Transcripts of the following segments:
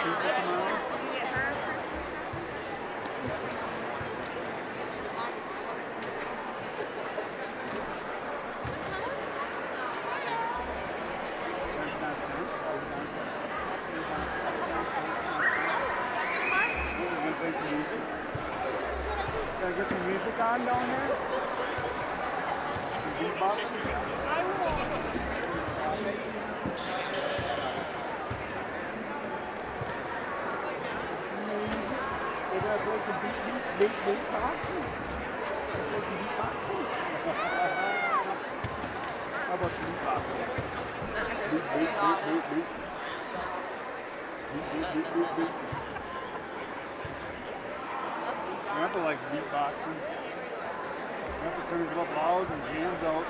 people tomorrow. Did you get her Christmas That's not tense. Play some music. Gotta get some music on down there. Some beatboxing. They gotta play some beatboxing. Play some beatboxing. How about some beatboxing? Beat. Grandpa likes beatboxing. Grandpa turns it up loud and jams out.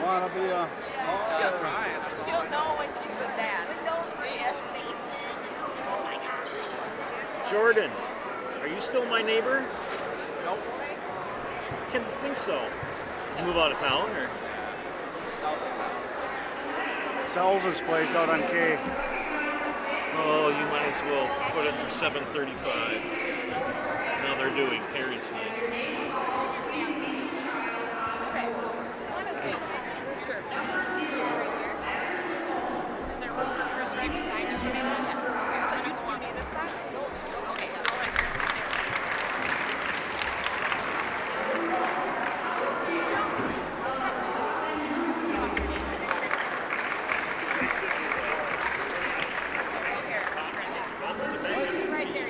Wanna be a... She'll know when she's with Dad. It knows where he has Mason. Oh my gosh. Jordan, are you still my neighbor? Nope. I can't think so. You move out of town, or? Sells his place out on K. Oh, you might as well put it for 7:35. Now they're doing parents' night. Sure. Is there one for first right beside you? Yeah. So do you need this one? Okay, I'll let her sit there. Right there.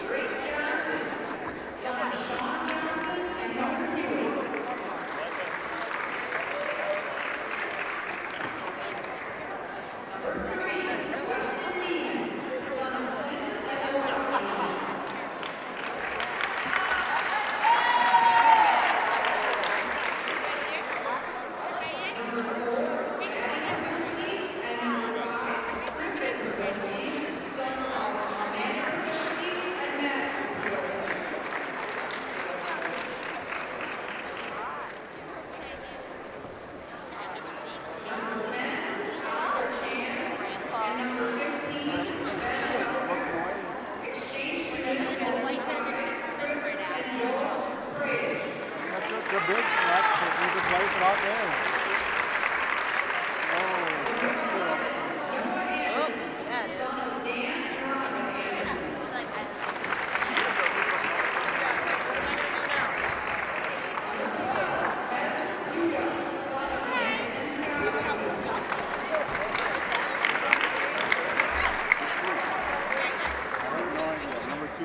The big truck, so you can play it out there. Oh, that's cool. Number 2.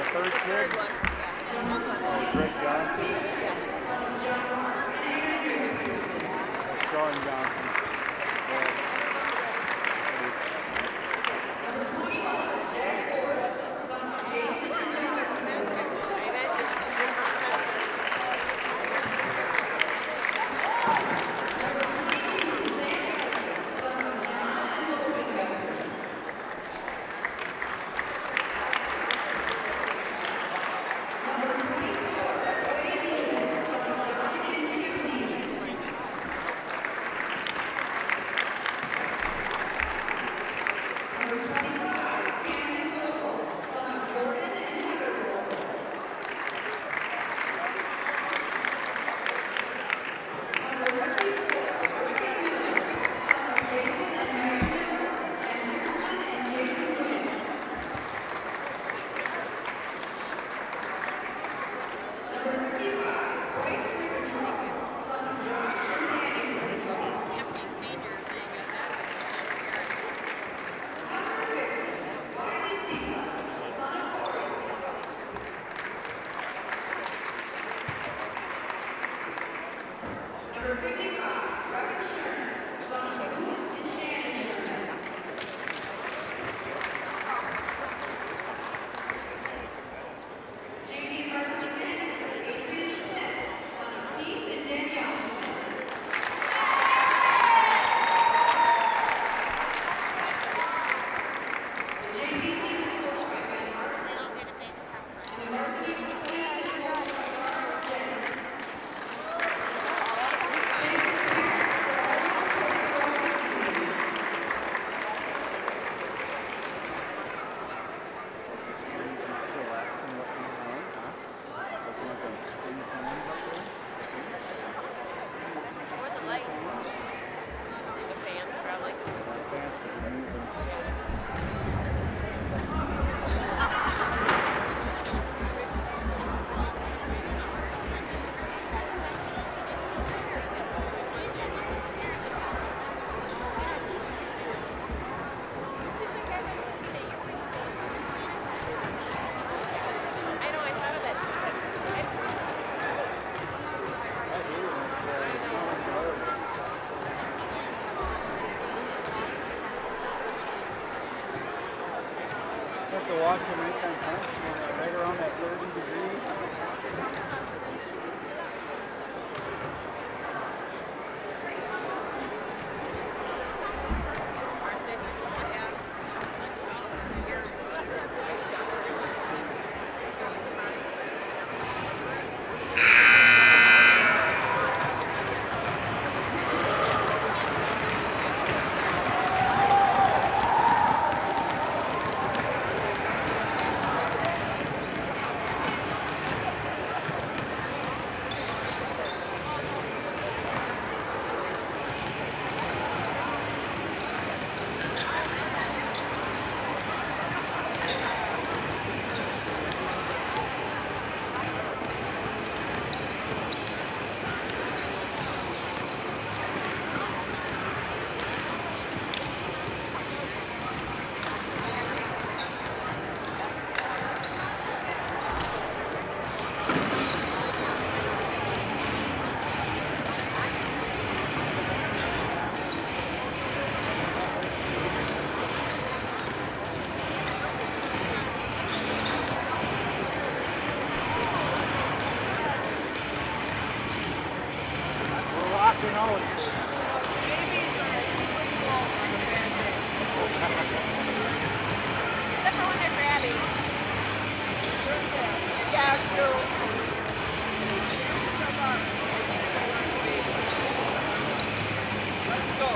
Third kid? Oh, Greg Johnson. Sean Johnson. to watch them anytime time. Right around that 30 degrees. Rocking out. Except for when they're crabby. Yeah, true. Let's go.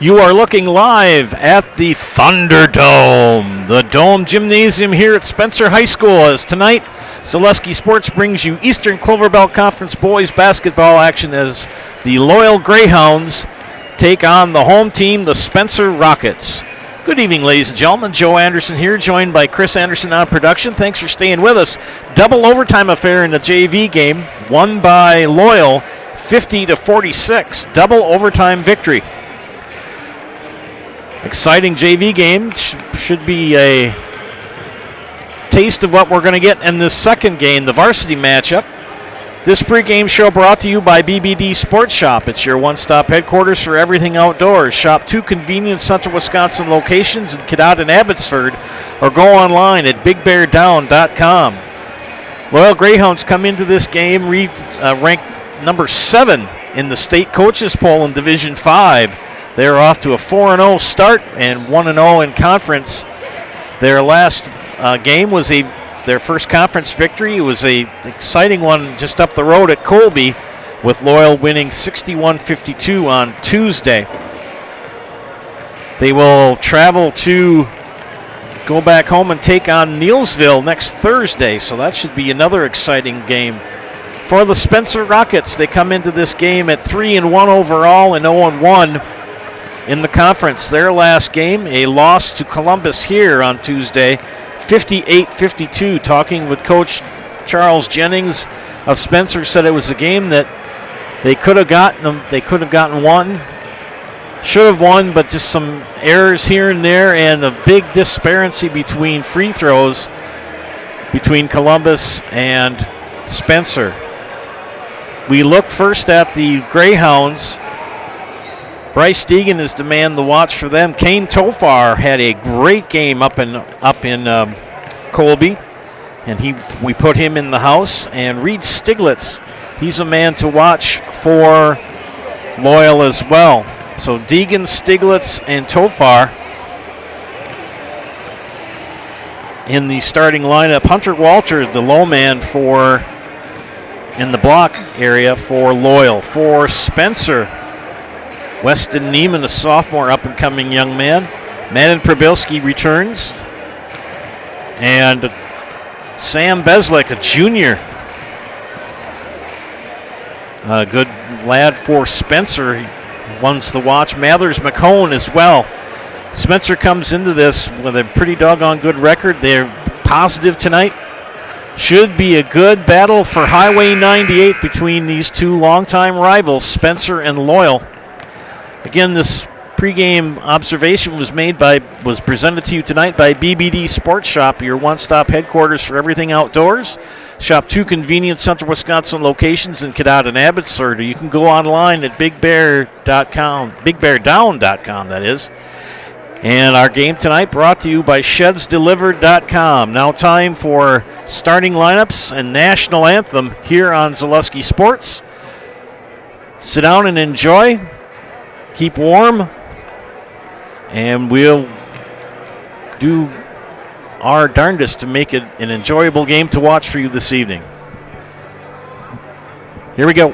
You are looking live at the Thunderdome, the Dome Gymnasium here at Spencer High School, as tonight Zaleski Sports brings you Eastern Clover Belt Conference boys basketball action as the Loyal Greyhounds take on the home team, the Spencer Rockets. Good evening, ladies and gentlemen. Joe Anderson here, joined by Chris Anderson on production. Thanks for staying with us. Double overtime affair in the JV game, won by Loyal 50-46. Double overtime victory. Exciting JV game. Should be a taste of what we're going to get in this second game, the varsity matchup. This pregame show brought to you by BBD Sports Shop. It's your one-stop headquarters for everything outdoors. Shop 2 convenient Central Wisconsin locations in Cadott and Abbotsford, or go online at bigbeardown.com. Loyal Greyhounds come into this game ranked number 7 in the state coaches poll in Division 5. They're off to a 4-0 start and 1-0 in conference. Their last game was their first conference victory. It was an exciting one just up the road at Colby, with Loyal winning 61-52 on Tuesday. They will travel to go back home and take on Neillsville next Thursday, so that should be another exciting game. For the Spencer Rockets, they come into this game at 3-1 overall and 0-1 in the conference. Their last game, a loss to Columbus here on Tuesday, 58-52. Talking with Coach Charles Jennings of Spencer, said it was a game that they could have gotten one, should have won, but just some errors here and there, and a big disparity between free throws between Columbus and Spencer. We look first at the Greyhounds. Bryce Deegan is the man to watch for them. Kane Tofar had a great game up in Colby, and we put him in the house. And Reed Stiglitz, he's a man to watch for Loyal as well. So Deegan, Stiglitz, and Tofar in the starting lineup. Hunter Walter, the low man in the block area for Loyal. For Spencer, Weston Neiman, a sophomore up-and-coming young man. Madden Prabilski returns. And Sam Beslick, a junior. A good lad for Spencer. He wants to watch. Mathers McCone as well. Spencer comes into this with a pretty doggone good record. They're positive tonight. Should be a good battle for Highway 98 between these two longtime rivals, Spencer and Loyal. Again, this pregame observation was presented to you tonight by BBD Sports Shop, your one-stop headquarters for everything outdoors. Shop 2 convenient Central Wisconsin locations in Cadott and Abbotsford. You can go online at bigbear.com, bigbeardown.com, that is. And our game tonight brought to you by shedsdelivered.com. Now time for starting lineups and national anthem here on Zaleski Sports. Sit down and enjoy. Keep warm, and we'll do our darndest to make it an enjoyable game to watch for you this evening. Here we go.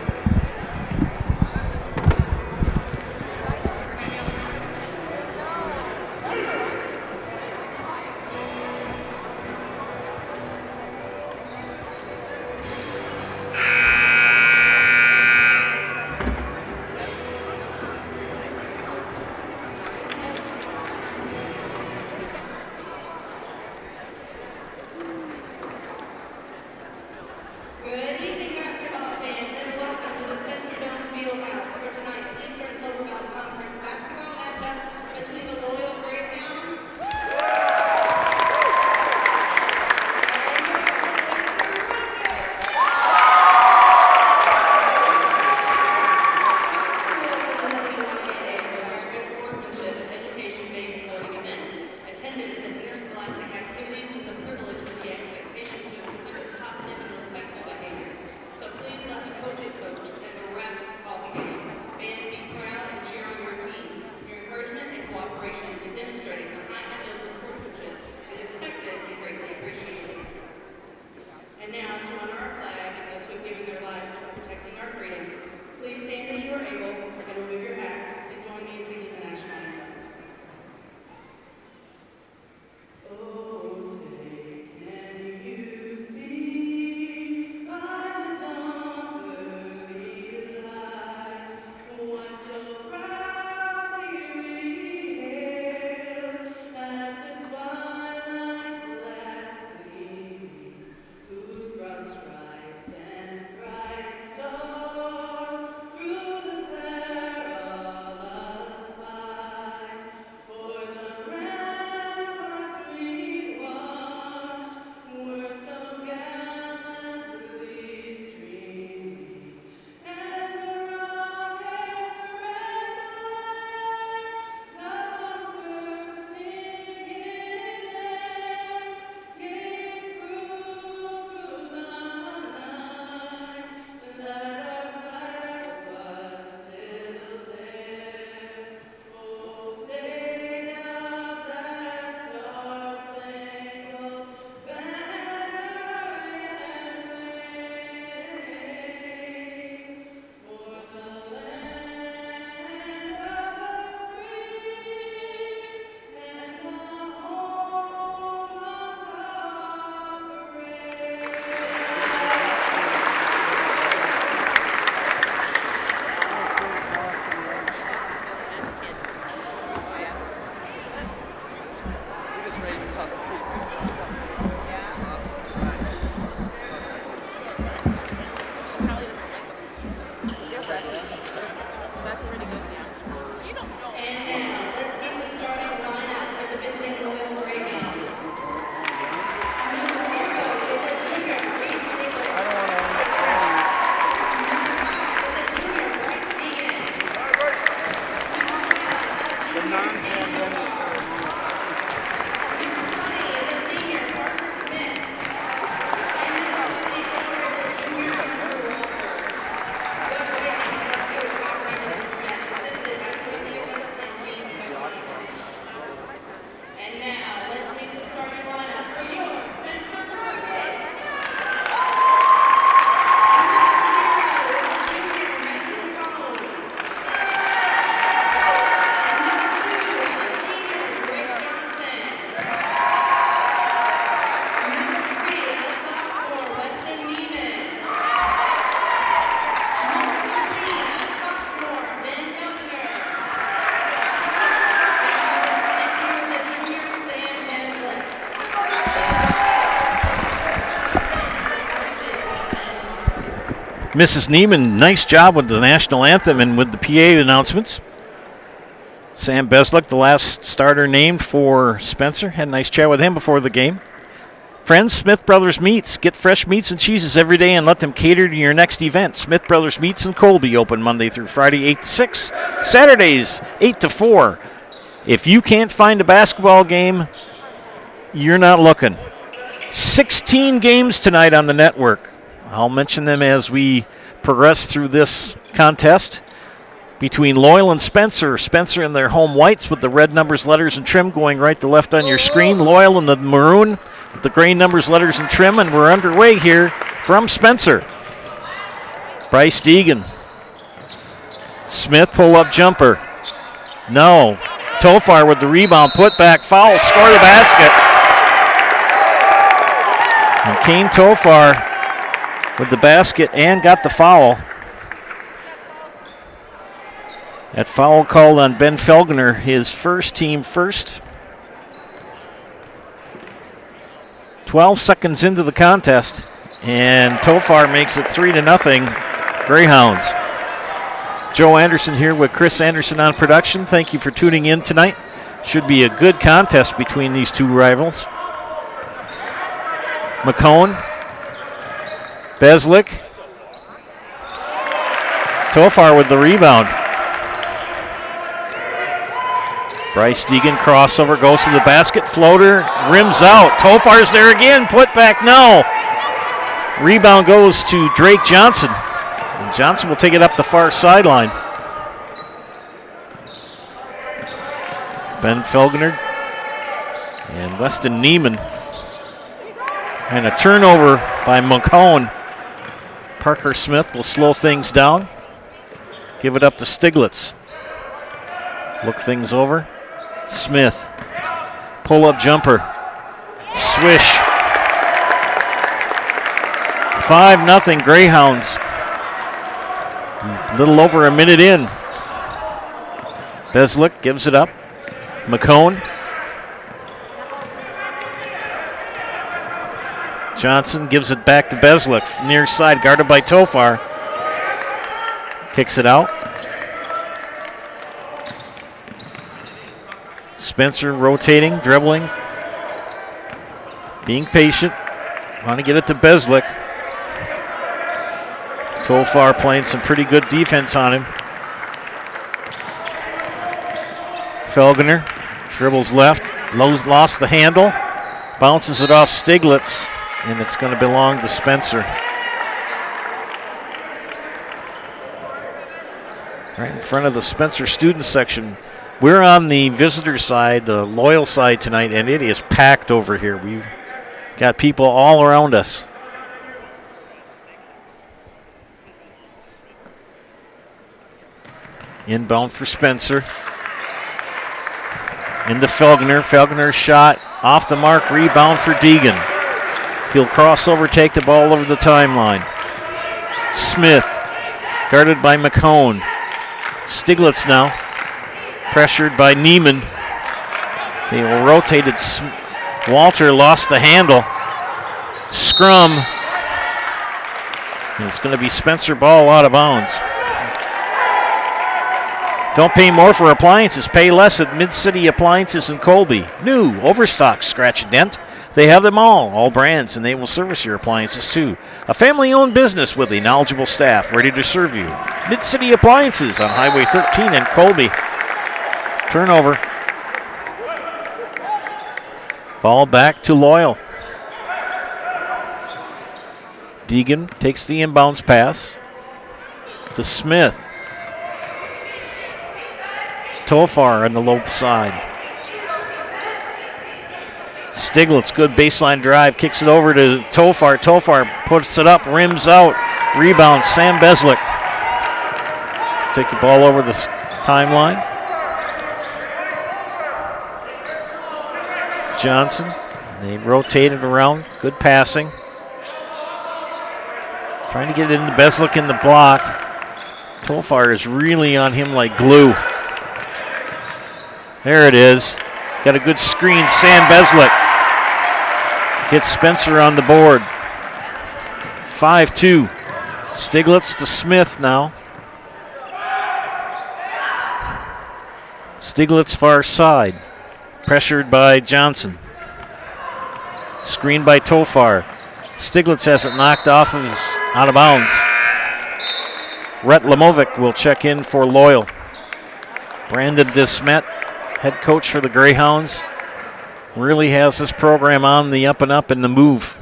Good evening, basketball fans, and welcome to the Mrs. Neiman, nice job with the national anthem and with the PA announcements. Sam Beslick, the last starter named for Spencer. Had a nice chat with him before the game. Friends, Smith Brothers Meats. Get fresh meats and cheeses every day and let them cater to your next event. Smith Brothers Meats in Colby, open Monday through Friday, 8 to 6. Saturdays, 8 to 4. If you can't find a basketball game, you're not looking. 16 games tonight on the network. I'll mention them as we progress through this contest. Between Loyal and Spencer. Spencer in their home whites with the red numbers, letters, and trim going right to left on your screen. Loyal in the maroon with the gray numbers, letters, and trim. And we're underway here from Spencer. Bryce Deegan. Smith pull-up jumper. No. Tofar with the rebound. Put back foul. Score the basket. And Kane Tofar with the basket and got the foul. That foul called on Ben Felgener, his first team first. 12 seconds into the contest, and Tofar makes it 3-0 Greyhounds. Joe Anderson here with Chris Anderson on production. Thank you for tuning in tonight. Should be a good contest between these two rivals. McCone, Beslick, Tofar with the rebound. Bryce Deegan crossover, goes to the basket, floater, rims out. Tofar's there again, put back, no. Rebound goes to Drake Johnson. And Johnson will take it up the far sideline. Ben Felgener and Weston Neiman. And a turnover by McCone. Parker Smith will slow things down. Give it up to Stiglitz. Look things over. Smith, pull-up jumper, swish. 5-0 Greyhounds. A little over a minute in. Beslick gives it up. McCone. Johnson gives it back to Beslick. Near side, guarded by Tofar. Kicks it out. Spencer rotating, dribbling, being patient. Want to get it to Beslick. Tofar playing some pretty good defense on him. Felgener dribbles left, lost the handle, bounces it off Stiglitz, and it's going to belong to Spencer. Right in front of the Spencer student section. We're on the visitor side, the Loyal side tonight, and it is packed over here. We've got people all around us. Inbound for Spencer. Into Felgener. Felgener's shot off the mark. Rebound for Deegan. He'll cross over, take the ball over the timeline. Smith, guarded by McCone. Stiglitz now. Pressured by Neiman. They will rotate it. Walter lost the handle. Scrum. And it's going to be Spencer ball out of bounds. Don't pay more for appliances. Pay less at Mid-City Appliances in Colby. New, overstock, scratch and dent. They have them all brands, and they will service your appliances too. A family-owned business with a knowledgeable staff ready to serve you. Mid-City Appliances on Highway 13 in Colby. Turnover. Ball back to Loyal. Deegan takes the inbounds pass to Smith. Tofar on the low side. Stiglitz, good baseline drive, kicks it over to Tofar. Tofar puts it up, rims out. Rebound, Sam Beslick. Take the ball over the timeline. Johnson, they rotate it around. Good passing. Trying to get it into Beslick in the block. Tofar is really on him like glue. There it is. Got a good screen. Sam Beslick gets Spencer on the board. 5-2. Stiglitz to Smith now. Stiglitz far side. Pressured by Johnson. Screened by Tofar. Stiglitz has it knocked off of his out of bounds. Rhett Lamovic will check in for Loyal. Brandon Desmet, head coach for the Greyhounds, really has this program on the up and up and the move.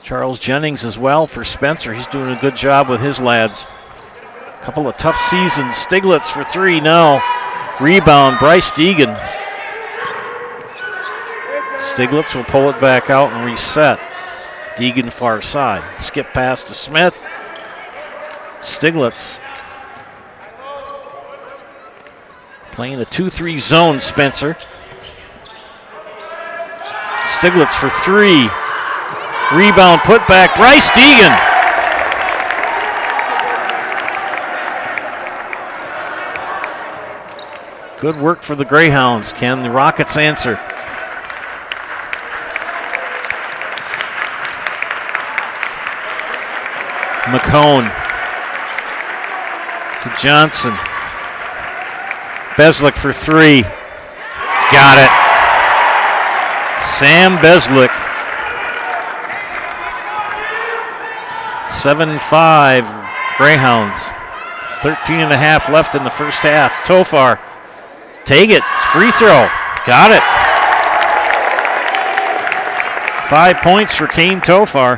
Charles Jennings as well for Spencer. He's doing a good job with his lads. A couple of tough seasons. Stiglitz for three now. Rebound, Bryce Deegan. Stiglitz will pull it back out and reset. Deegan far side. Skip pass to Smith. Stiglitz. Playing a 2-3 zone, Spencer. Stiglitz for three. Rebound, put back, Bryce Deegan. Good work for the Greyhounds. Can the Rockets answer? McCone to Johnson. Beslick for three. Got it. Sam Beslick. 7-5 Greyhounds. 13 and a half left in the first half. Tofar. Take it. Free throw. Got it. 5 points for Kane Tofar.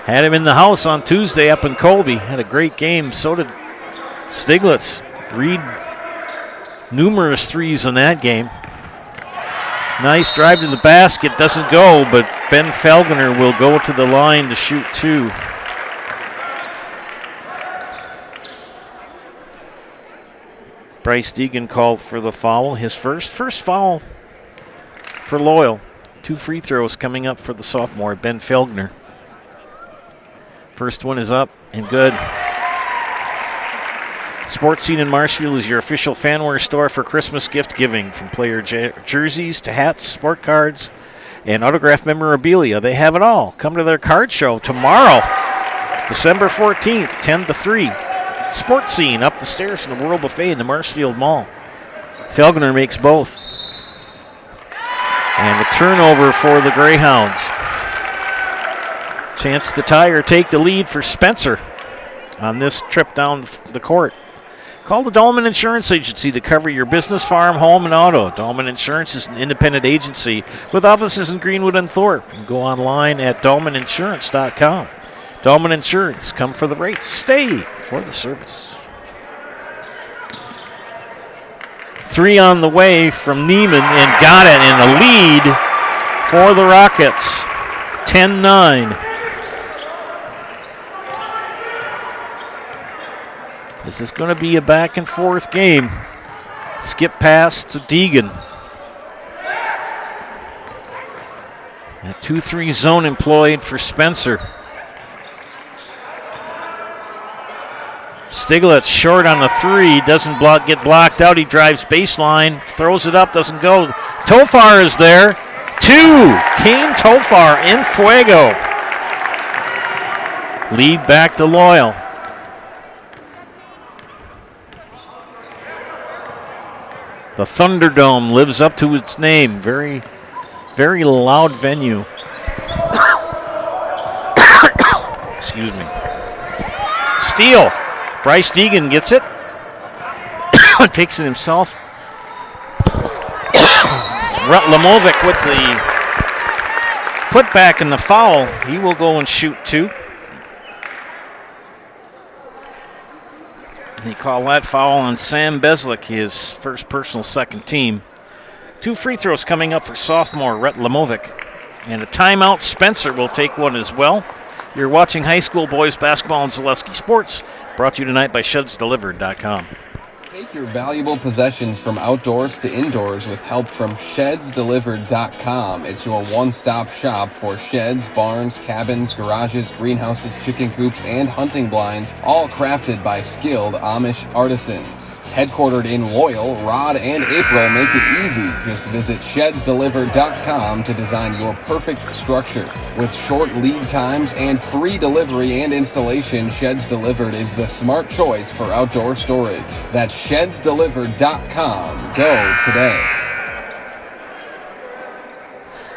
Had him in the house on Tuesday up in Colby. Had a great game. So did Stiglitz. Reed, numerous threes in that game. Nice drive to the basket. Doesn't go, but Ben Felgener will go to the line to shoot two. Bryce Deegan called for the foul. His first foul for Loyal. 2 free throws coming up for the sophomore, Ben Felgener. First one is up and good. Sports Scene in Marshfield is your official fanware store for Christmas gift giving. From player jerseys to hats, sport cards, and autographed memorabilia. They have it all. Come to their card show tomorrow, December 14th, 10 to 3. Sports Scene up the stairs from the World Buffet in the Marshfield Mall. Felgener makes both. And a turnover for the Greyhounds. Chance to tie or take the lead for Spencer on this trip down the court. Call the Dolman Insurance Agency to cover your business, farm, home, and auto. Dolman Insurance is an independent agency with offices in Greenwood and Thorpe. You can go online at dolmaninsurance.com. Dolman Insurance, come for the rates, stay for the service. 3 on the way from Neiman and got it in a lead for the Rockets. 10-9. This is going to be a back and forth game. Skip pass to Deegan. A 2-3 zone employed for Spencer. Stiglitz short on the three, doesn't get blocked out. He drives baseline, throws it up, doesn't go. Tofar is there. 2, Kane Tofar in fuego. Lead back to Loyal. The Thunderdome lives up to its name. Very, very loud venue. Excuse me. Steal. Bryce Deegan gets it. Takes it himself. Lamovic with the putback and the foul. He will go and shoot 2. They call that foul on Sam Beslick, his first personal second team. 2 free throws coming up for sophomore Rhett Lamovic. And a timeout. Spencer will take one as well. You're watching high school boys basketball and Zaleski Sports, brought to you tonight by ShedsDelivered.com. Take your valuable possessions from outdoors to indoors with help from ShedsDelivered.com. It's your one-stop shop for sheds, barns, cabins, garages, greenhouses, chicken coops, and hunting blinds, all crafted by skilled Amish artisans. Headquartered in Loyal, Rod and April make it easy. Just visit shedsdelivered.com to design your perfect structure. With short lead times and free delivery and installation, Sheds Delivered is the smart choice for outdoor storage. That's shedsdelivered.com. Go today.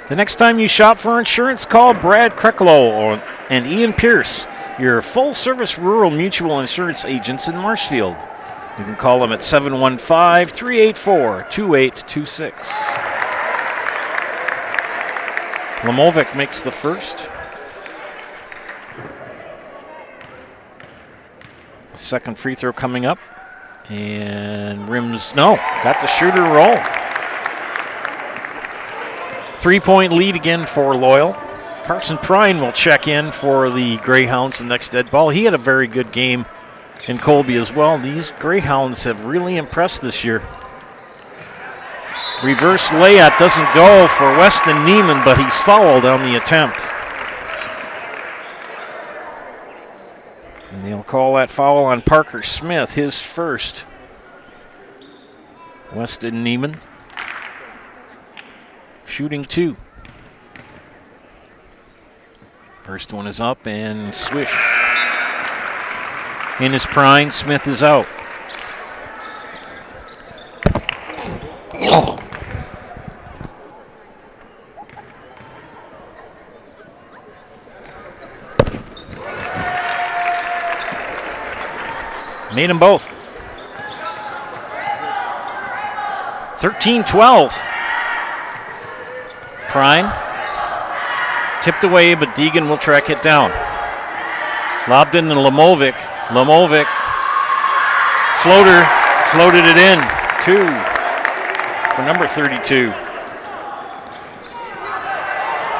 The next time you shop for insurance, call Brad Krecklow and Ian Pierce, your full-service rural mutual insurance agents in Marshfield. You can call them at 715-384-2826. Lamovic makes the first. Second free throw coming up. And rims, no, got the shooter roll. 3-point lead again for Loyal. Carson Prine will check in for the Greyhounds the next dead ball. He had a very good game in Colby as well. These Greyhounds have really impressed this year. Reverse layup doesn't go for Weston Neiman, but he's fouled on the attempt. And they'll call that foul on Parker Smith, his first. Weston Neiman shooting 2. First one is up and swish. In his prime, Smith is out. Made them both. 13-12. Prime. Tipped away, but Deegan will track it down. Lobbed in to Lamovic. Lamovic. Floater. Floated it in. 2 for number 32.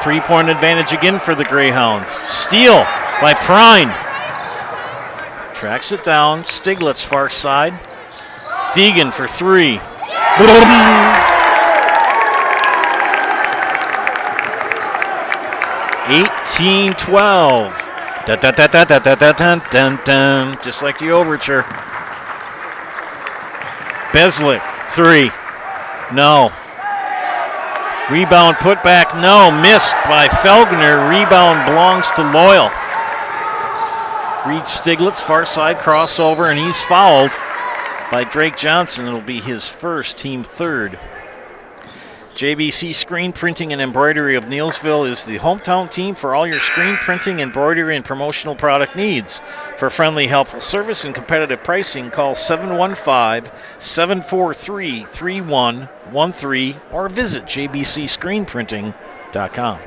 3-point advantage again for the Greyhounds. Steal by Prine. Tracks it down. Stiglitz far side. Deegan for 3. 18-12. Just like the overture. Beslick, 3. No. Rebound put back, no. Missed by Felgner. Rebound belongs to Loyal. Reed Stiglitz, far side crossover, and he's fouled by Drake Johnson. It'll be his first, team third. JBC Screen Printing and Embroidery of Neillsville is the hometown team for all your screen printing, embroidery, and promotional product needs. For friendly, helpful service and competitive pricing, call 715-743-3113 or visit jbcscreenprinting.com.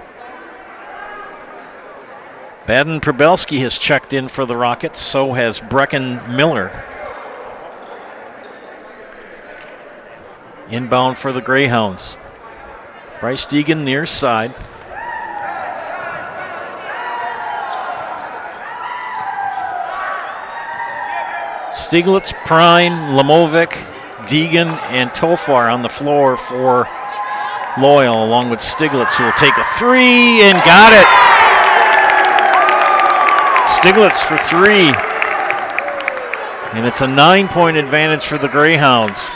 Baden-Probelski has checked in for the Rockets, so has Brecken Miller. Inbound for the Greyhounds. Bryce Deegan near side. Stiglitz, Prine, Lamovic, Deegan, and Tofar on the floor for Loyal, along with Stiglitz, who will take a 3 and got it. Stiglitz for 3. And it's a 9-point advantage for the Greyhounds.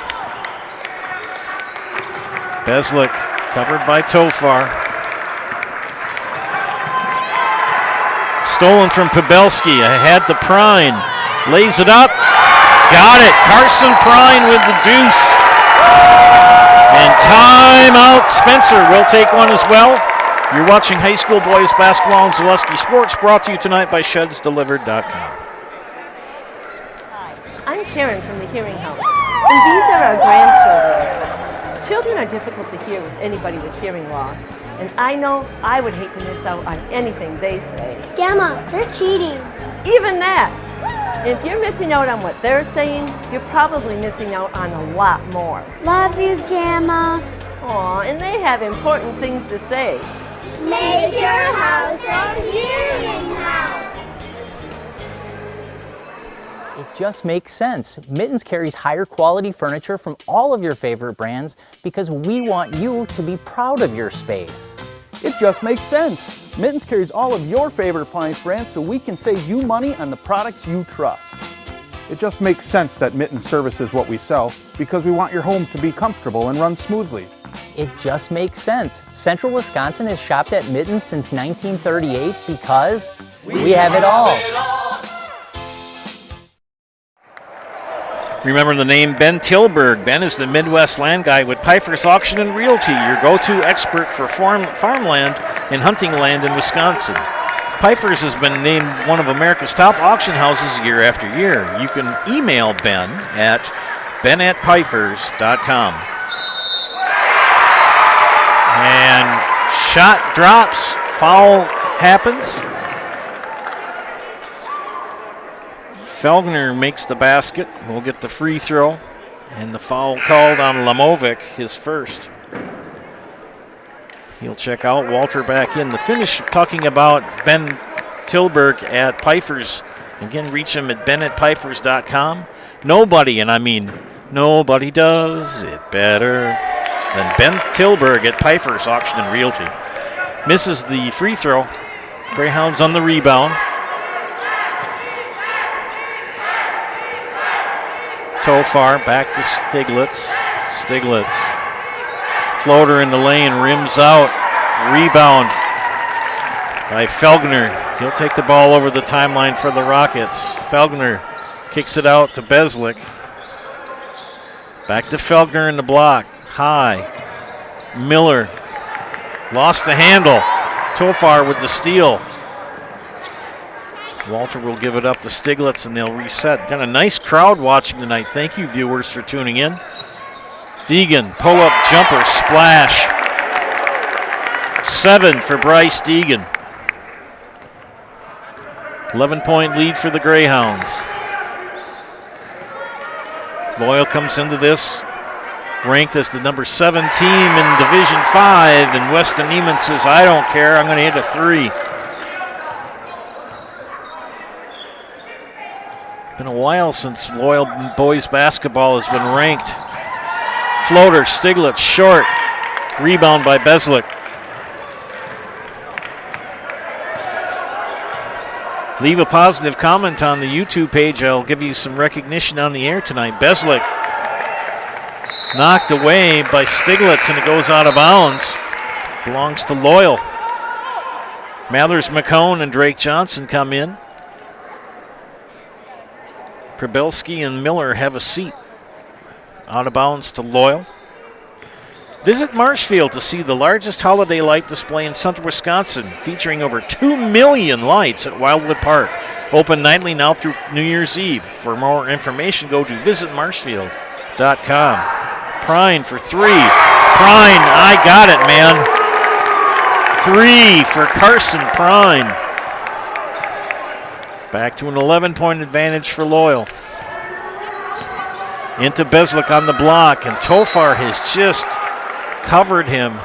Beslick covered by Tofar. Stolen from Pabelski. Ahead to Prine. Lays it up. Got it. Carson Prine with the deuce. And timeout. Spencer will take one as well. You're watching high school boys basketball and Zaleski Sports, brought to you tonight by shedsdelivered.com. Hi, I'm Karen from the Hearing House, and these are our grandchildren. Children are difficult to hear with anybody with hearing loss, and I know I would hate to miss out on anything they say. Gamma, they're cheating. Even that. If you're missing out on what they're saying, you're probably missing out on a lot more. Love you, Gamma. Aw, and they have important things to say. Make your house a hearing house. It just makes sense. Mittens carries higher quality furniture from all of your favorite brands because we want you to be proud of your space. It just makes sense. Mittens carries all of your favorite appliance brands so we can save you money on the products you trust. It just makes sense that Mittens services what we sell because we want your home to be comfortable and run smoothly. It just makes sense. Central Wisconsin has shopped at Mittens since 1938 because we have it all. Remember the name Ben Tilburg. Ben is the Midwest land guy with Pfeiffer's Auction and Realty, your go-to expert for farmland and hunting land in Wisconsin. Pfeiffer's has been named one of America's top auction houses year after year. You can email Ben at ben@pfeifers.com. And shot drops, foul happens. Felgner makes the basket. We'll get the free throw. And the foul called on Lamovic, his first. He'll check out. Walter back in. The finish talking about Ben Tilburg at Pfeiffer's. Again, reach him at ben@pfeifers.com. Nobody, and I mean nobody does it better than Ben Tilburg at Pfeiffer's Auction and Realty. Misses the free throw. Greyhounds on the rebound. Tofar back to Stiglitz. Stiglitz. Floater in the lane, rims out. Rebound by Felgner. He'll take the ball over the timeline for the Rockets. Felgner kicks it out to Beslick. Back to Felgner in the block. High. Miller lost the handle. Tofar with the steal. Walter will give it up to Stiglitz and they'll reset. Got a nice crowd watching tonight. Thank you, viewers, for tuning in. Deegan, pull-up jumper, splash. 7 for Bryce Deegan. 11-point lead for the Greyhounds. Loyal comes into this, ranked as the number 7 team in Division 5, and Weston Neiman says, I don't care, I'm going to hit a 3. Been a while since Loyal boys basketball has been ranked. Floater, Stiglitz, short. Rebound by Beslick. Leave a positive comment on the YouTube page. I'll give you some recognition on the air tonight. Beslick knocked away by Stiglitz and it goes out of bounds. Belongs to Loyal. Mathers McCone and Drake Johnson come in. Krabelski and Miller have a seat. Out of bounds to Loyal. Visit Marshfield to see the largest holiday light display in central Wisconsin, featuring over 2 million lights at Wildwood Park. Open nightly now through New Year's Eve. For more information, go to visitmarshfield.com. Prine for 3. Prine, I got it, man. 3 for Carson Prine. Back to an 11-point advantage for Loyal. Into Beslick on the block, and Tofar has just covered him.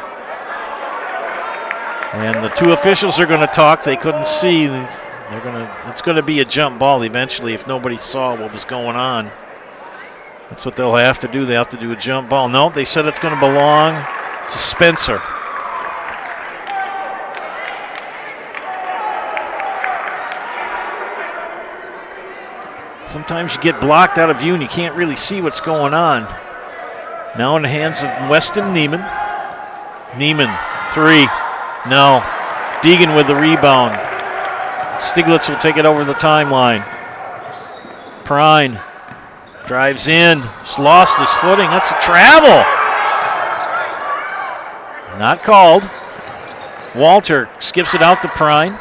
And the two officials are going to talk. They couldn't see. It's going to be a jump ball eventually if nobody saw what was going on. That's what they'll have to do. They have to do a jump ball. No, they said it's going to belong to Spencer. Sometimes you get blocked out of view and you can't really see what's going on. Now in the hands of Weston Neiman. Neiman, 3. No. Deegan with the rebound. Stiglitz will take it over the timeline. Prine drives in. He's lost his footing. That's a travel. Not called. Walter skips it out to Prine.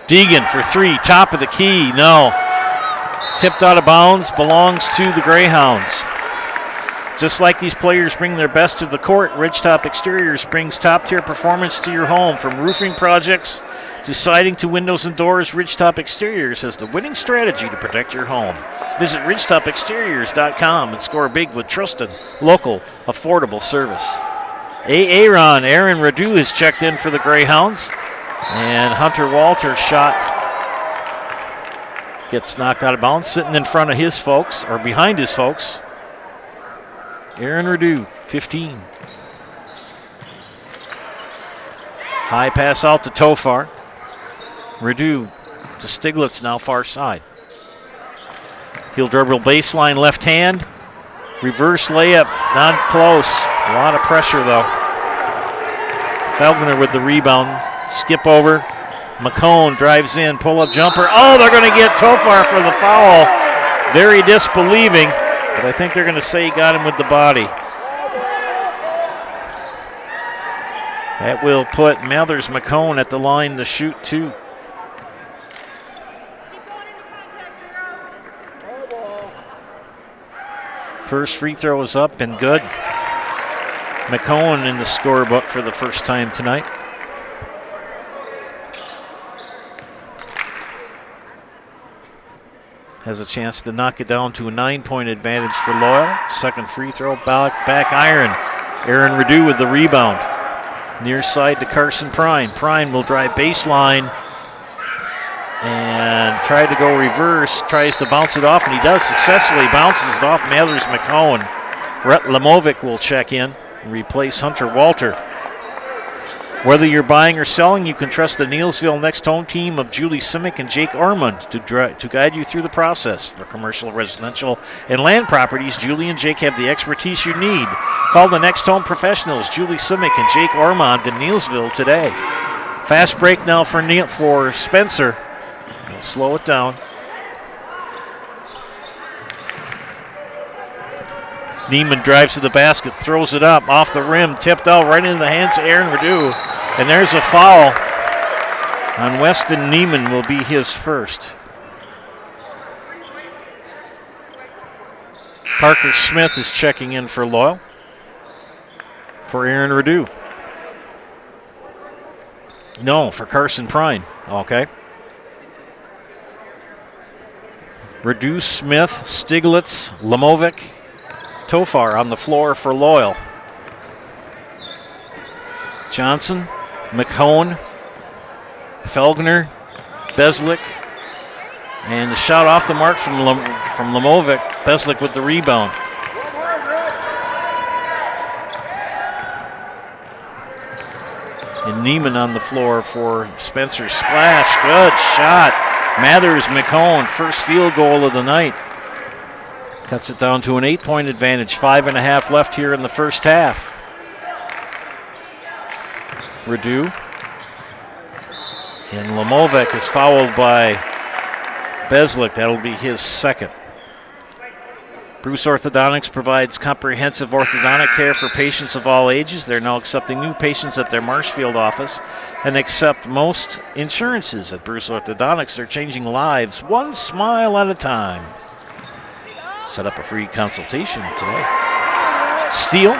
Deegan for 3. Top of the key. No. Tipped out of bounds, belongs to the Greyhounds. Just like these players bring their best to the court, Ridgetop Exteriors brings top-tier performance to your home. From roofing projects to siding to windows and doors, Ridgetop Exteriors has the winning strategy to protect your home. Visit ridgetopexteriors.com and score big with trusted, local, affordable service. Aaron Radu has checked in for the Greyhounds, and Hunter Walter's shot gets knocked out of bounds, sitting in front of his folks, or behind his folks. Aaron Radu, 15. High pass out to Tofar. Radu to Stiglitz, now far side. He'll dribble baseline left hand. Reverse layup, not close. A lot of pressure though. Felgner with the rebound. Skip over. McCone drives in, pull-up jumper. Oh, they're going to get Tofar for the foul. Very disbelieving, but I think they're going to say he got him with the body. That will put Mathers McCone at the line to shoot 2. First free throw is up and good. McCone in the scorebook for the first time tonight. Has a chance to knock it down to a 9-point advantage for Loyal. Second free throw, back iron. Aaron Redu with the rebound. Near side to Carson Prine. Prine will drive baseline and try to go reverse. Tries to bounce it off, and he does successfully. Bounces it off Mathers McCone. Rhett Lemovic will check in and replace Hunter Walter. Whether you're buying or selling, you can trust the Neillsville Next Home team of Julie Simic and Jake Ormond to guide you through the process. For commercial, residential, and land properties, Julie and Jake have the expertise you need. Call the Next Home professionals, Julie Simic and Jake Ormond in Neillsville today. Fast break now for Spencer. We'll slow it down. Neiman drives to the basket, throws it up, off the rim, tipped out right into the hands of Aaron Redu. And there's a foul on Weston Neiman, will be his first. Parker Smith is checking in for Loyal. For Aaron Redu. No, for Carson Prine. Okay. Redu, Smith, Stiglitz, Lemovic, Tofar on the floor for Loyal. Johnson, McCone, Felgner, Beslick, and the shot off the mark from Lemovic. Beslick with the rebound. And Neiman on the floor for Spencer. Splash, good shot. Mathers McCone, first field goal of the night. Cuts it down to an 8-point advantage. 5.5 left here in the first half. Redu. And Lemovic is fouled by Beslick. That'll be his second. Bruce Orthodontics provides comprehensive orthodontic care for patients of all ages. They're now accepting new patients at their Marshfield office and accept most insurances. At Bruce Orthodontics, they're changing lives one smile at a time. Set up a free consultation today. Steal.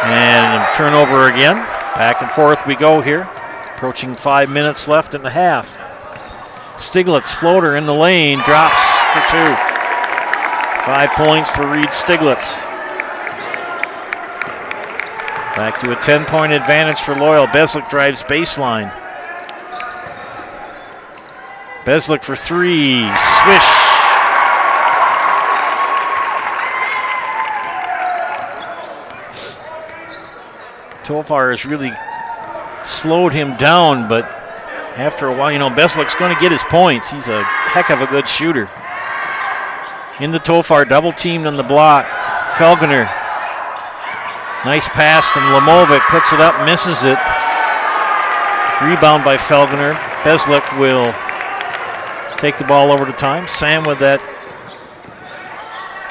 And turnover again. Back and forth we go here. Approaching 5 minutes left in the half. Stiglitz floater in the lane. Drops for 2. 5 points for Reed Stiglitz. Back to a 10-point advantage for Loyal. Beslick drives baseline. Beslick for 3. Swish. Tofar has really slowed him down, but after a while, Beslick's going to get his points. He's a heck of a good shooter. Into Tofar, double teamed on the block. Felgner. Nice pass from Lemovic, puts it up, misses it. Rebound by Felgner. Beslick will take the ball over to time. Sam with that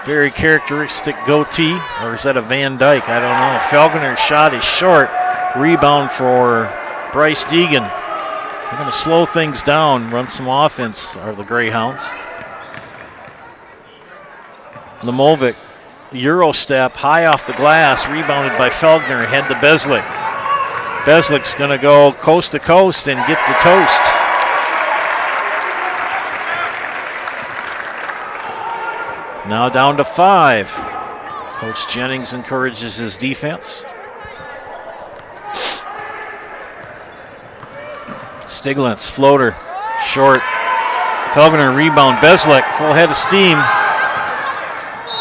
very characteristic goatee, or is that a Van Dyke? I don't know. Felgner's shot is short. Rebound for Bryce Deegan. They're going to slow things down, run some offense, are the Greyhounds. Lemovic, Euro step, high off the glass, rebounded by Felgner, head to Beslick. Beslick's going to go coast to coast and get the toast. Now down to 5. Coach Jennings encourages his defense. Stiglitz, floater, short. Felgner, rebound. Beslick, full head of steam.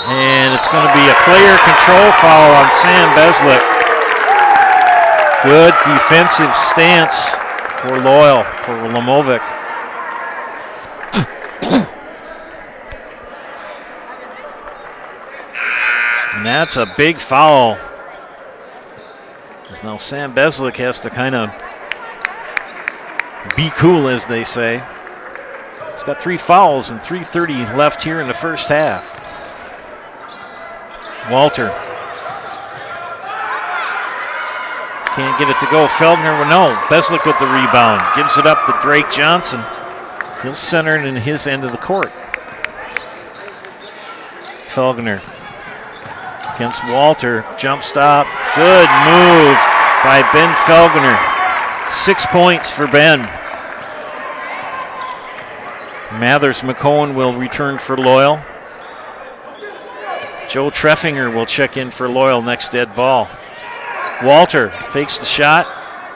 And it's going to be a player control foul on Sam Beslick. Good defensive stance for Loyal, for Lemovic. that's a big foul. Because now Sam Beslick has to kind of be cool, as they say. He's got 3 fouls and 3:30 left here in the first half. Walter. Can't get it to go. Felgner, no. Beslick with the rebound. Gives it up to Drake Johnson. He'll center it in his end of the court. Felgner against Walter. Jump stop. Good move by Ben Felgner. 6 points for Ben. Mathers McCone will return for Loyal. Joe Treffinger will check in for Loyal next dead ball. Walter fakes the shot.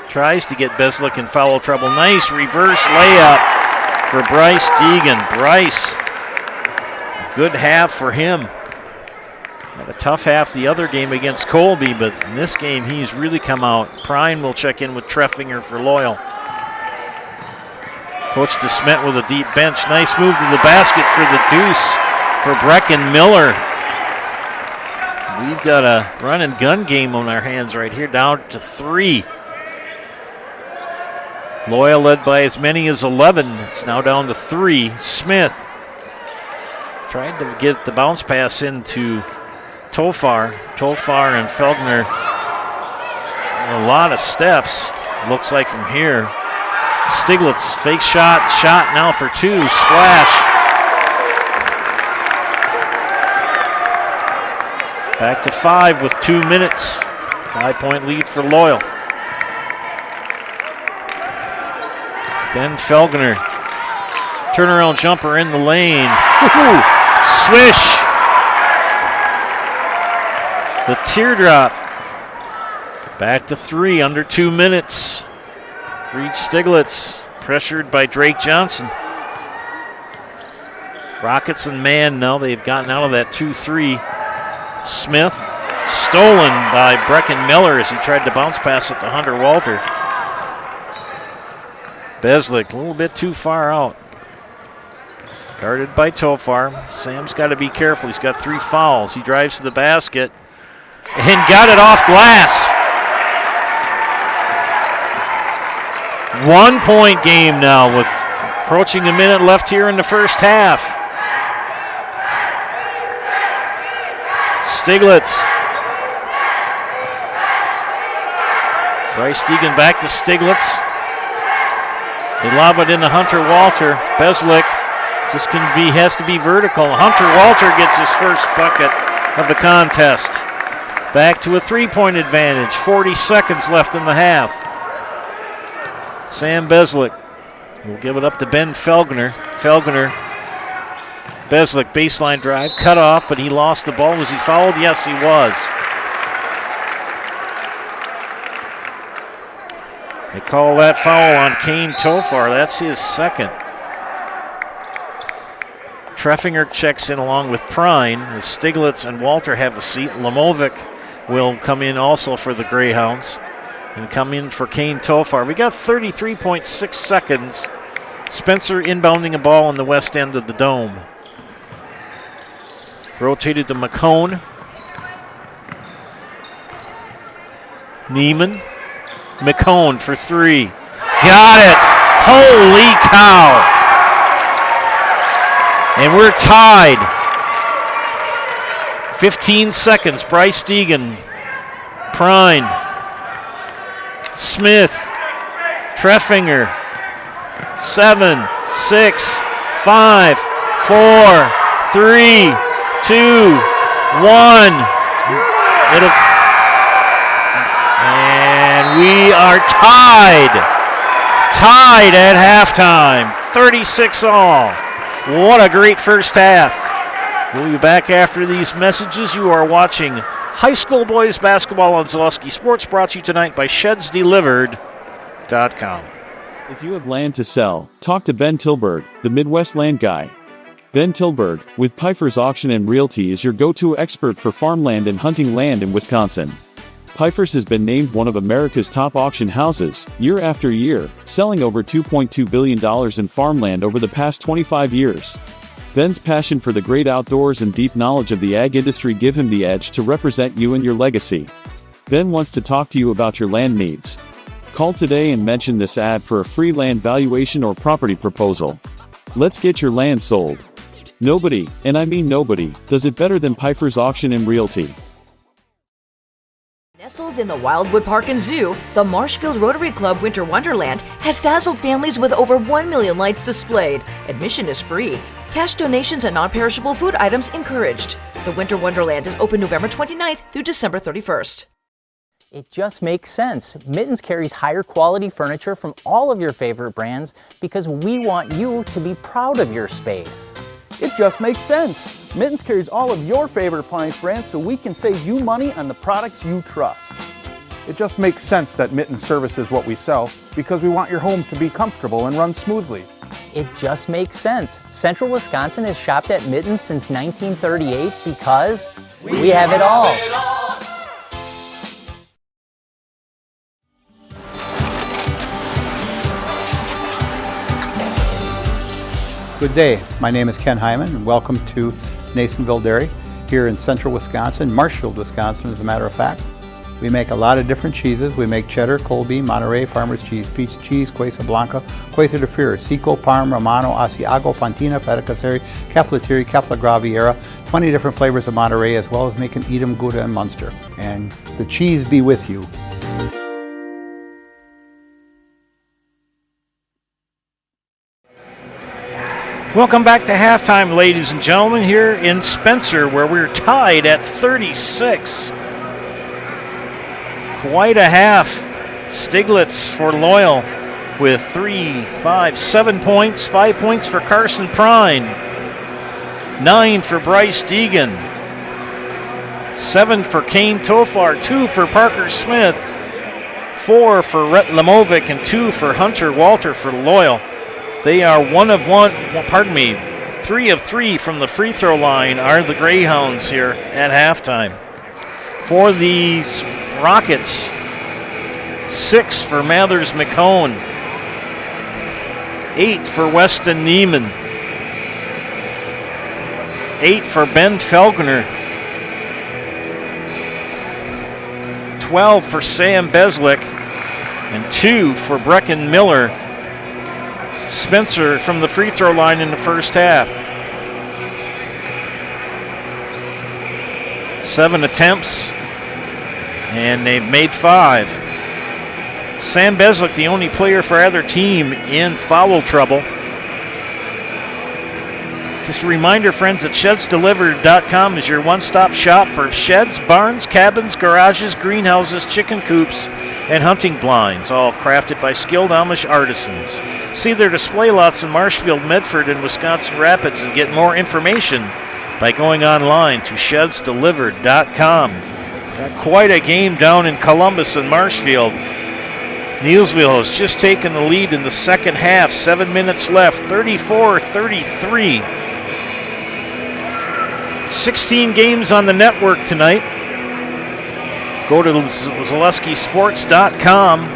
Tries to get Beslick in foul trouble. Nice reverse layup for Bryce Deegan. Bryce, good half for him. Had a tough half the other game against Colby, but in this game he's really come out. Prine will check in with Treffinger for Loyal. Coach DeSmet with a deep bench. Nice move to the basket for the deuce for Brecken Miller. We've got a run and gun game on our hands right here, down to 3. Loyal led by as many as 11. It's now down to 3. Smith trying to get the bounce pass into Tofar. Tofar and Felgner. A lot of steps, looks like from here. Stiglitz, fake shot, shot now for 2, splash. Back to 5 with 2 minutes. 5-point lead for Loyal. Ben Felgner. Turnaround jumper in the lane. Woo-hoo. Swish. The teardrop. Back to 3, under 2 minutes. Reed Stiglitz, pressured by Drake Johnson. Rockets and man now. They've gotten out of that 2-3. Smith, stolen by Brecken Miller as he tried to bounce pass it to Hunter Walter. Beslick, a little bit too far out. Guarded by Tofar. Sam's got to be careful. He's got 3 fouls. He drives to the basket and got it off glass. 1-point game now with approaching a minute left here in the first half. Stiglitz. Bryce Deegan back to Stiglitz. They lob it into Hunter Walter. Beslick just has to be vertical. Hunter Walter gets his first bucket of the contest. Back to a 3-point advantage. 40 seconds left in the half. Sam Beslick will give it up to Ben Felgner. Felgner. Beslick, baseline drive, cut off, but he lost the ball. Was he fouled? Yes, he was. They call that foul on Kane Tofar. That's his second. Treffinger checks in along with Prine. As Stiglitz and Walter have a seat. Lamovic will come in also for the Greyhounds and come in for Kane Tofar. We got 33.6 seconds. Spencer inbounding a ball on the west end of the dome. Rotated to McCone. Neiman. McCone for 3. Got it! Holy cow! And we're tied. 15 seconds. Bryce Deegan. Prine. Smith. Treffinger. 7, 6, 5, 4, 3, 2, 1. And we are tied. Tied at halftime. 36 all. What a great first half. We'll be back after these messages. You are watching high school boys basketball on Zaleski Sports, brought to you tonight by ShedsDelivered.com. If you have land to sell, talk to Ben Tilburg, the Midwest land guy. Ben Tilburg, with Pfeiffer's Auction and Realty, is your go-to expert for farmland and hunting land in Wisconsin. Pfeiffer's has been named one of America's top auction houses, year after year, selling over $2.2 billion in farmland over the past 25 years. Ben's passion for the great outdoors and deep knowledge of the ag industry give him the edge to represent you and your legacy. Ben wants to talk to you about your land needs. Call today and mention this ad for a free land valuation or property proposal. Let's get your land sold. Nobody, and I mean nobody, does it better than Pfeiffer's Auction and Realty. Nestled in the Wildwood Park and Zoo, the Marshfield Rotary Club Winter Wonderland has dazzled families with over 1 million lights displayed. Admission is free. Cash donations and non-perishable food items encouraged. The Winter Wonderland is open November 29th through December 31st. It just makes sense. Mittens carries higher quality furniture from all of your favorite brands because we want you to be proud of your space. It just makes sense. Mittens carries all of your favorite appliance brands so we can save you money on the products you trust. It just makes sense that Mittens services what we sell because we want your home to be comfortable and run smoothly. It just makes sense. Central Wisconsin has shopped at Mittens since 1938 because we have it all. Good day, my name is Ken Hyman and welcome to Nasonville Dairy here in central Wisconsin, Marshfield, Wisconsin as a matter of fact. We make a lot of different cheeses. We make cheddar, Colby, Monterey, Farmer's Cheese, Pizza Cheese, Quesa Blanca, Quesa de Freer, Seco, Parm, Romano, Asiago, Fontina, Feta Caseri, Caflatiri, Cafla Graviera, 20 different flavors of Monterey as well as making Edam, Gouda, and Munster. And the cheese be with you. Welcome back to halftime, ladies and gentlemen, here in Spencer, where we're tied at 36. Quite a half. Stiglitz for Loyal with 7 points. 5 points for Carson Prine. 9 for Bryce Deegan. 7 for Kane Tofar. 2 for Parker Smith. 4 for Rhett Lemovic and 2 for Hunter Walter for Loyal. They are 3 of 3 from the free throw line are the Greyhounds here at halftime. For the Rockets, 6 for Mathers McCone, 8 for Weston Neiman, 8 for Ben Felgener, 12 for Sam Beslick, and 2 for Brecken Miller. Spencer from the free throw line in the first half. 7 attempts, and they've made 5. Sam Beslick, the only player for either team in foul trouble. Just a reminder, friends, that shedsdelivered.com is your one-stop shop for sheds, barns, cabins, garages, greenhouses, chicken coops, and hunting blinds, all crafted by skilled Amish artisans. See their display lots in Marshfield, Medford, and Wisconsin Rapids, and get more information by going online to shedsdelivered.com. Got quite a game down in Columbus and Marshfield. Neillsville has just taken the lead in the second half. 7 minutes left, 34-33. 16 games on the network tonight. Go to ZaleskiSports.com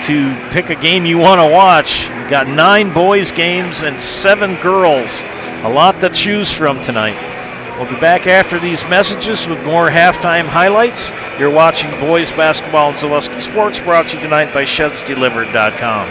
to pick a game you want to watch. We've got 9 boys games and 7 girls. A lot to choose from tonight. We'll be back after these messages with more halftime highlights. You're watching boys basketball and Zaleski Sports, brought to you tonight by ShedsDelivered.com.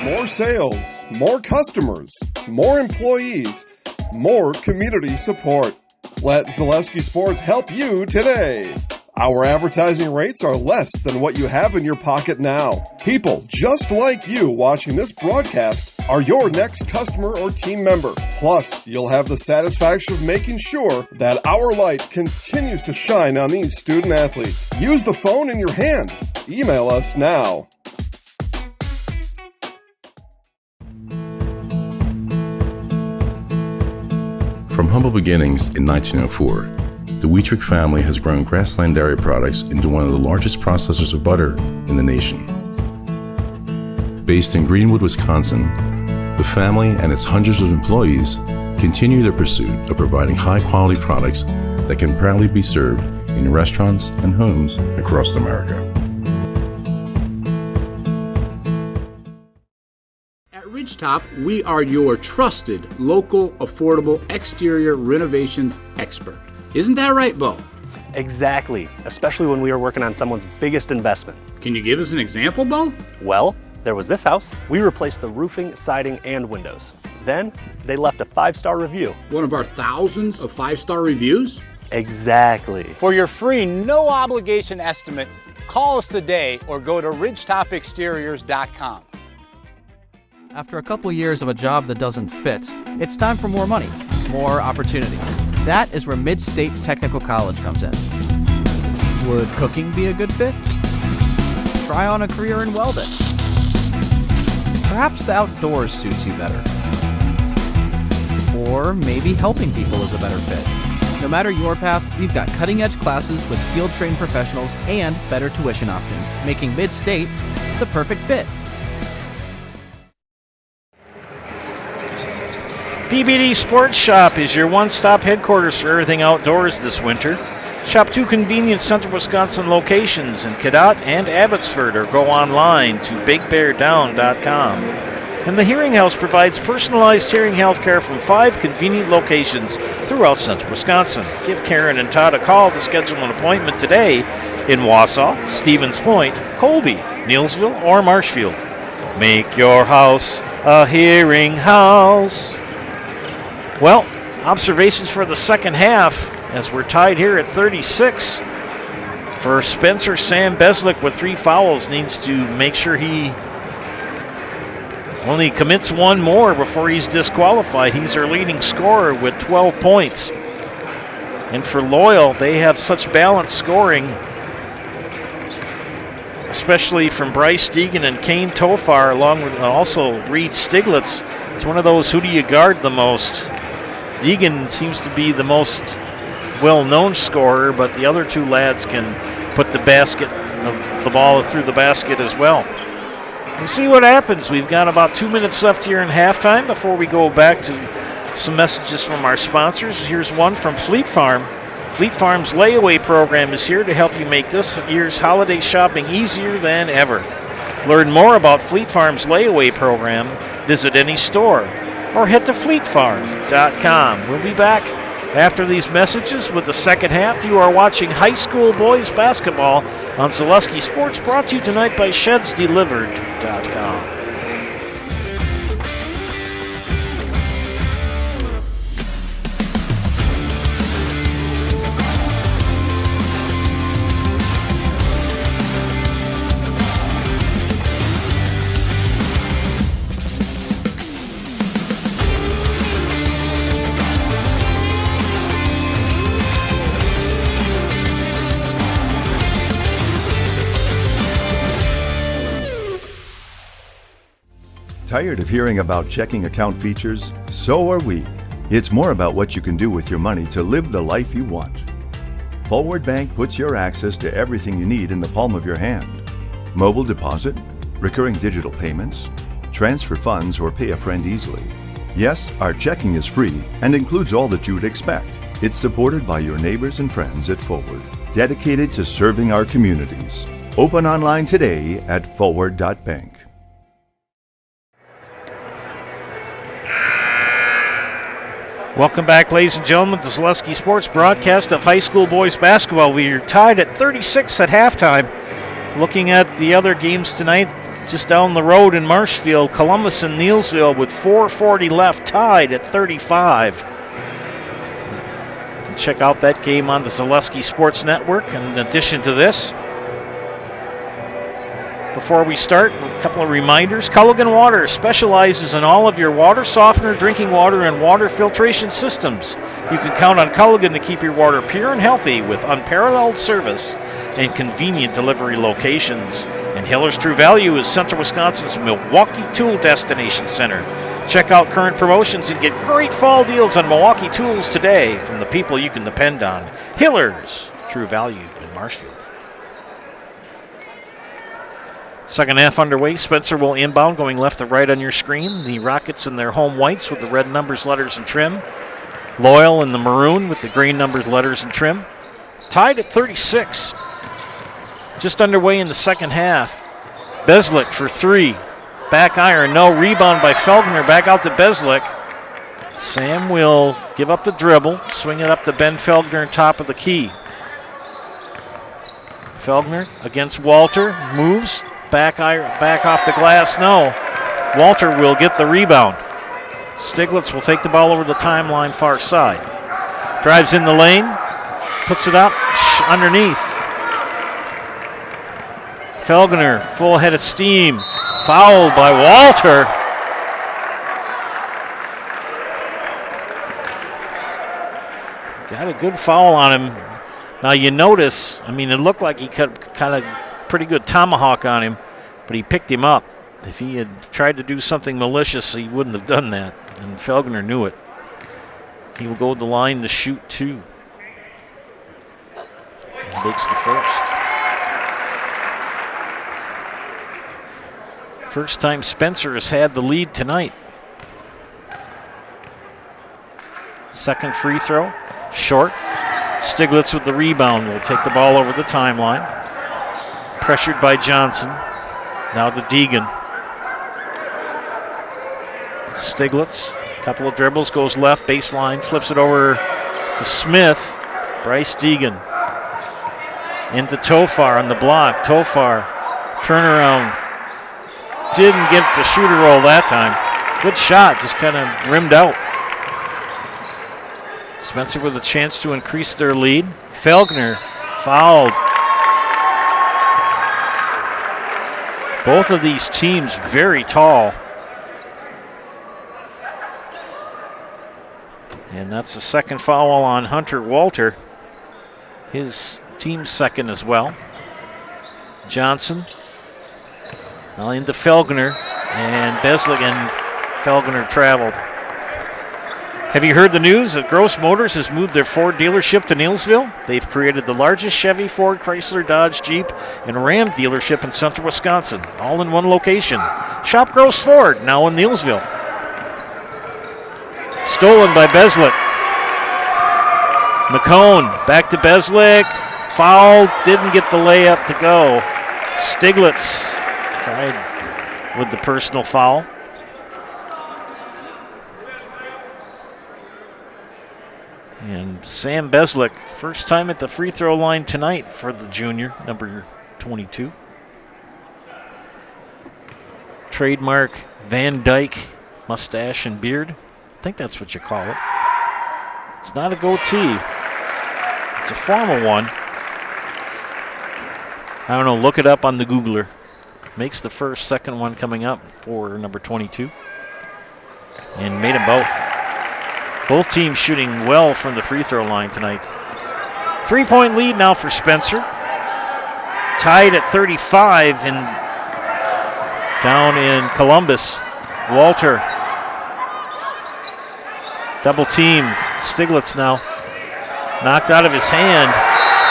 More sales, more customers, more employees, more community support. Let Zaleski Sports help you today. Our advertising rates are less than what you have in your pocket now. People just like you watching this broadcast are your next customer or team member. Plus, you'll have the satisfaction of making sure that our light continues to shine on these student athletes. Use the phone in your hand. Email us now. From humble beginnings in 1904, the Wheatrick family has grown Grassland Dairy Products into one of the largest processors of butter in the nation. Based in Greenwood, Wisconsin, the family and its hundreds of employees continue their pursuit of providing high-quality products that can proudly be served in restaurants and homes across America. At Ridge Ridgetop, we are your trusted, local, affordable exterior renovations expert. Isn't that right, Bo? Exactly, especially when we are working on someone's biggest investment. Can you give us an example, Bo? Well, there was this house. We replaced the roofing, siding, and windows. Then, they left a 5-star review. One of our thousands of 5-star reviews? Exactly. For your free, no obligation estimate, call us today or go to ridgetopexteriors.com. After a couple years of a job that doesn't fit, it's time for more money, more opportunity. That is where Mid-State Technical College comes in. Would cooking be a good fit? Try on a career in welding. Perhaps the outdoors suits you better. Or maybe helping people is a better fit. No matter your path, we've got cutting-edge classes with field-trained professionals and better tuition options, making Mid-State the perfect fit. PBD Sports Shop is your one-stop headquarters for everything outdoors this winter. Shop 2 convenient Central Wisconsin locations in Cadott and Abbotsford, or go online to BigBearDown.com. And the Hearing House provides personalized hearing health care from 5 convenient locations throughout Central Wisconsin. Give Karen and Todd a call to schedule an appointment today in Wausau, Stevens Point, Colby, Neillsville, or Marshfield. Make your house a hearing house. Well, observations for the second half as we're tied here at 36. For Spencer, Sam Beslick with 3 fouls needs to make sure he only commits 1 more before he's disqualified. He's our leading scorer with 12 points. And for Loyal, they have such balanced scoring, especially from Bryce Deegan and Kane Tofar, along with also Reed Stiglitz. It's one of those, who do you guard the most? Deegan seems to be the most well-known scorer, but the other 2 lads can put the ball through the basket as well. We'll see what happens. We've got about 2 minutes left here in halftime before we go back to some messages from our sponsors. Here's one from Fleet Farm. Fleet Farm's layaway program is here to help you make this year's holiday shopping easier than ever. Learn more about Fleet Farm's layaway program. Visit any store or head to fleetfarm.com. We'll be back after these messages with the second half. You are watching high school boys basketball on Zaleski Sports, brought to you tonight by ShedsDelivered.com. Tired of hearing about checking account features? So are we. It's more about what you can do with your money to live the life you want. Forward Bank puts your access to everything you need in the palm of your hand. Mobile deposit, recurring digital payments, transfer funds, or pay a friend easily. Yes, our checking is free and includes all that you would expect. It's supported by your neighbors and friends at Forward, dedicated to serving our communities. Open online today at forward.bank. Welcome back, ladies and gentlemen, to Zaleski Sports broadcast of high school boys basketball. We are tied at 36 at halftime. Looking at the other games tonight, just down the road in Marshfield, Columbus and Neillsville with 4:40 left, tied at 35. You can check out that game on the Zaleski Sports Network. In addition to this, before we start, a couple of reminders. Culligan Water specializes in all of your water softener, drinking water, and water filtration systems. You can count on Culligan to keep your water pure and healthy with unparalleled service and convenient delivery locations. And Hiller's True Value is Central Wisconsin's Milwaukee Tool Destination Center. Check out current promotions and get great fall deals on Milwaukee tools today from the people you can depend on. Hiller's True Value in Marshfield. Second half underway. Spencer will inbound, going left to right on your screen. The Rockets in their home whites with the red numbers, letters, and trim. Loyal in the maroon with the green numbers, letters, and trim. Tied at 36. Just underway in the second half. Beslick for 3. back iron, no. Rebound by Felgner, back out to Beslick. Sam will give up the dribble, swing it up to Ben Felgner, top of the key. Felgner against Walter, moves, back off the glass, no. Walter will get the rebound. Stiglitz will take the ball over the timeline, far side. Drives in the lane, puts it up, underneath. Felgner, full head of steam, fouled by Walter. Got a good foul on him. Now you notice, I mean, it looked like he cut kind of pretty good tomahawk on him, but he picked him up. If he had tried to do something malicious, he wouldn't have done that, and Felgner knew it. He will go to the line to shoot 2. And makes the first. First time Spencer has had the lead tonight. Second free throw, short. Stiglitz with the rebound will take the ball over the timeline. Pressured by Johnson. Now to Deegan. Stiglitz, couple of dribbles, goes left, baseline, flips it over to Smith. Bryce Deegan. Into Tofar on the block. Tofar, turnaround. Didn't get the shooter roll that time. Good shot, just kind of rimmed out. Spencer with a chance to increase their lead. Felgner fouled. Both of these teams very tall. And that's the second foul on Hunter Walter. His team's second as well. Johnson. Now into Felgner. And Beslick and Felgner traveled. Have you heard the news that Gross Motors has moved their Ford dealership to Neillsville? They've created the largest Chevy, Ford, Chrysler, Dodge, Jeep, and Ram dealership in central Wisconsin, all in one location. Shop Gross Ford, now in Neillsville. Stolen by Beslick. McCone back to Beslick. Foul, didn't get the layup to go. Stiglitz tried with the personal foul. And Sam Beslick, first time at the free throw line tonight for the junior, number 22. Trademark Van Dyke mustache and beard. I think that's what you call it. It's not a goatee. It's a formal one. I don't know, look it up on the Googler. Makes the second one coming up for number 22. And made them both. Both teams shooting well from the free throw line tonight. 3-point lead now for Spencer. Tied at 35 down in Columbus. Walter. Double team. Stiglitz now. Knocked out of his hand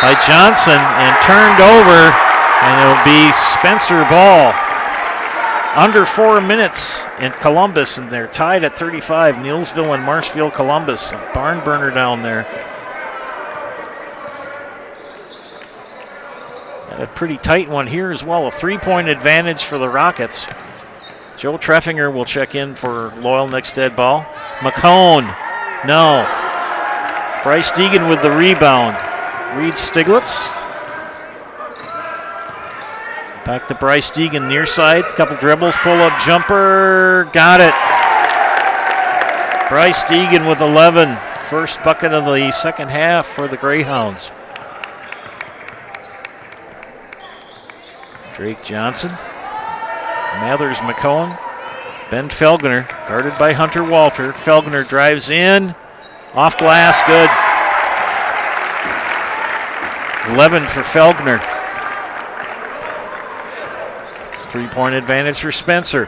by Johnson and turned over. And it'll be Spencer ball. Under 4 minutes in Columbus, and they're tied at 35. Neillsville and Marshfield Columbus. A barn burner down there. Got a pretty tight one here as well. A 3-point advantage for the Rockets. Joe Treffinger will check in for Loyal next dead ball. McCone, no. Bryce Deegan with the rebound. Reed Stiglitz. Back to Bryce Deegan, near side. Couple dribbles, pull-up jumper. Got it. Bryce Deegan with 11. First bucket of the second half for the Greyhounds. Drake Johnson. Mathers McCohen. Ben Felgner, guarded by Hunter Walter. Felgner drives in. Off glass, good. 11 for Felgner. 3-point advantage for Spencer.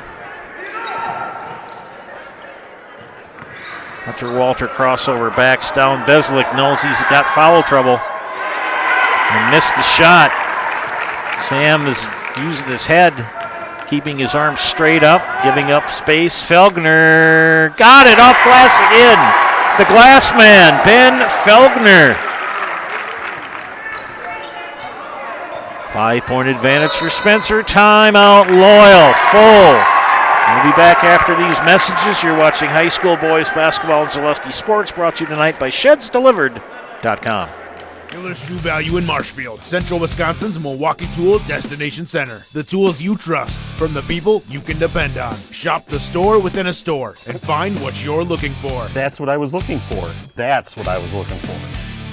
Hunter Walter crossover, backs down. Beslick knows he's got foul trouble and missed the shot. Sam is using his head, keeping his arms straight up, giving up space. Felgner got it off glass again. The glass man, Ben Felgner. 5-point advantage for Spencer. Timeout Loyal. Full We'll be back after these messages. You're watching high school boys basketball and Zaleski Sports, brought to you tonight by ShedsDelivered.com. Hiller's True Value in Marshfield, Central Wisconsin's Milwaukee Tool Destination Center. The tools you trust from the people you can depend on. Shop the store within a store and find what you're looking for. That's what I was looking for. That's what I was looking for.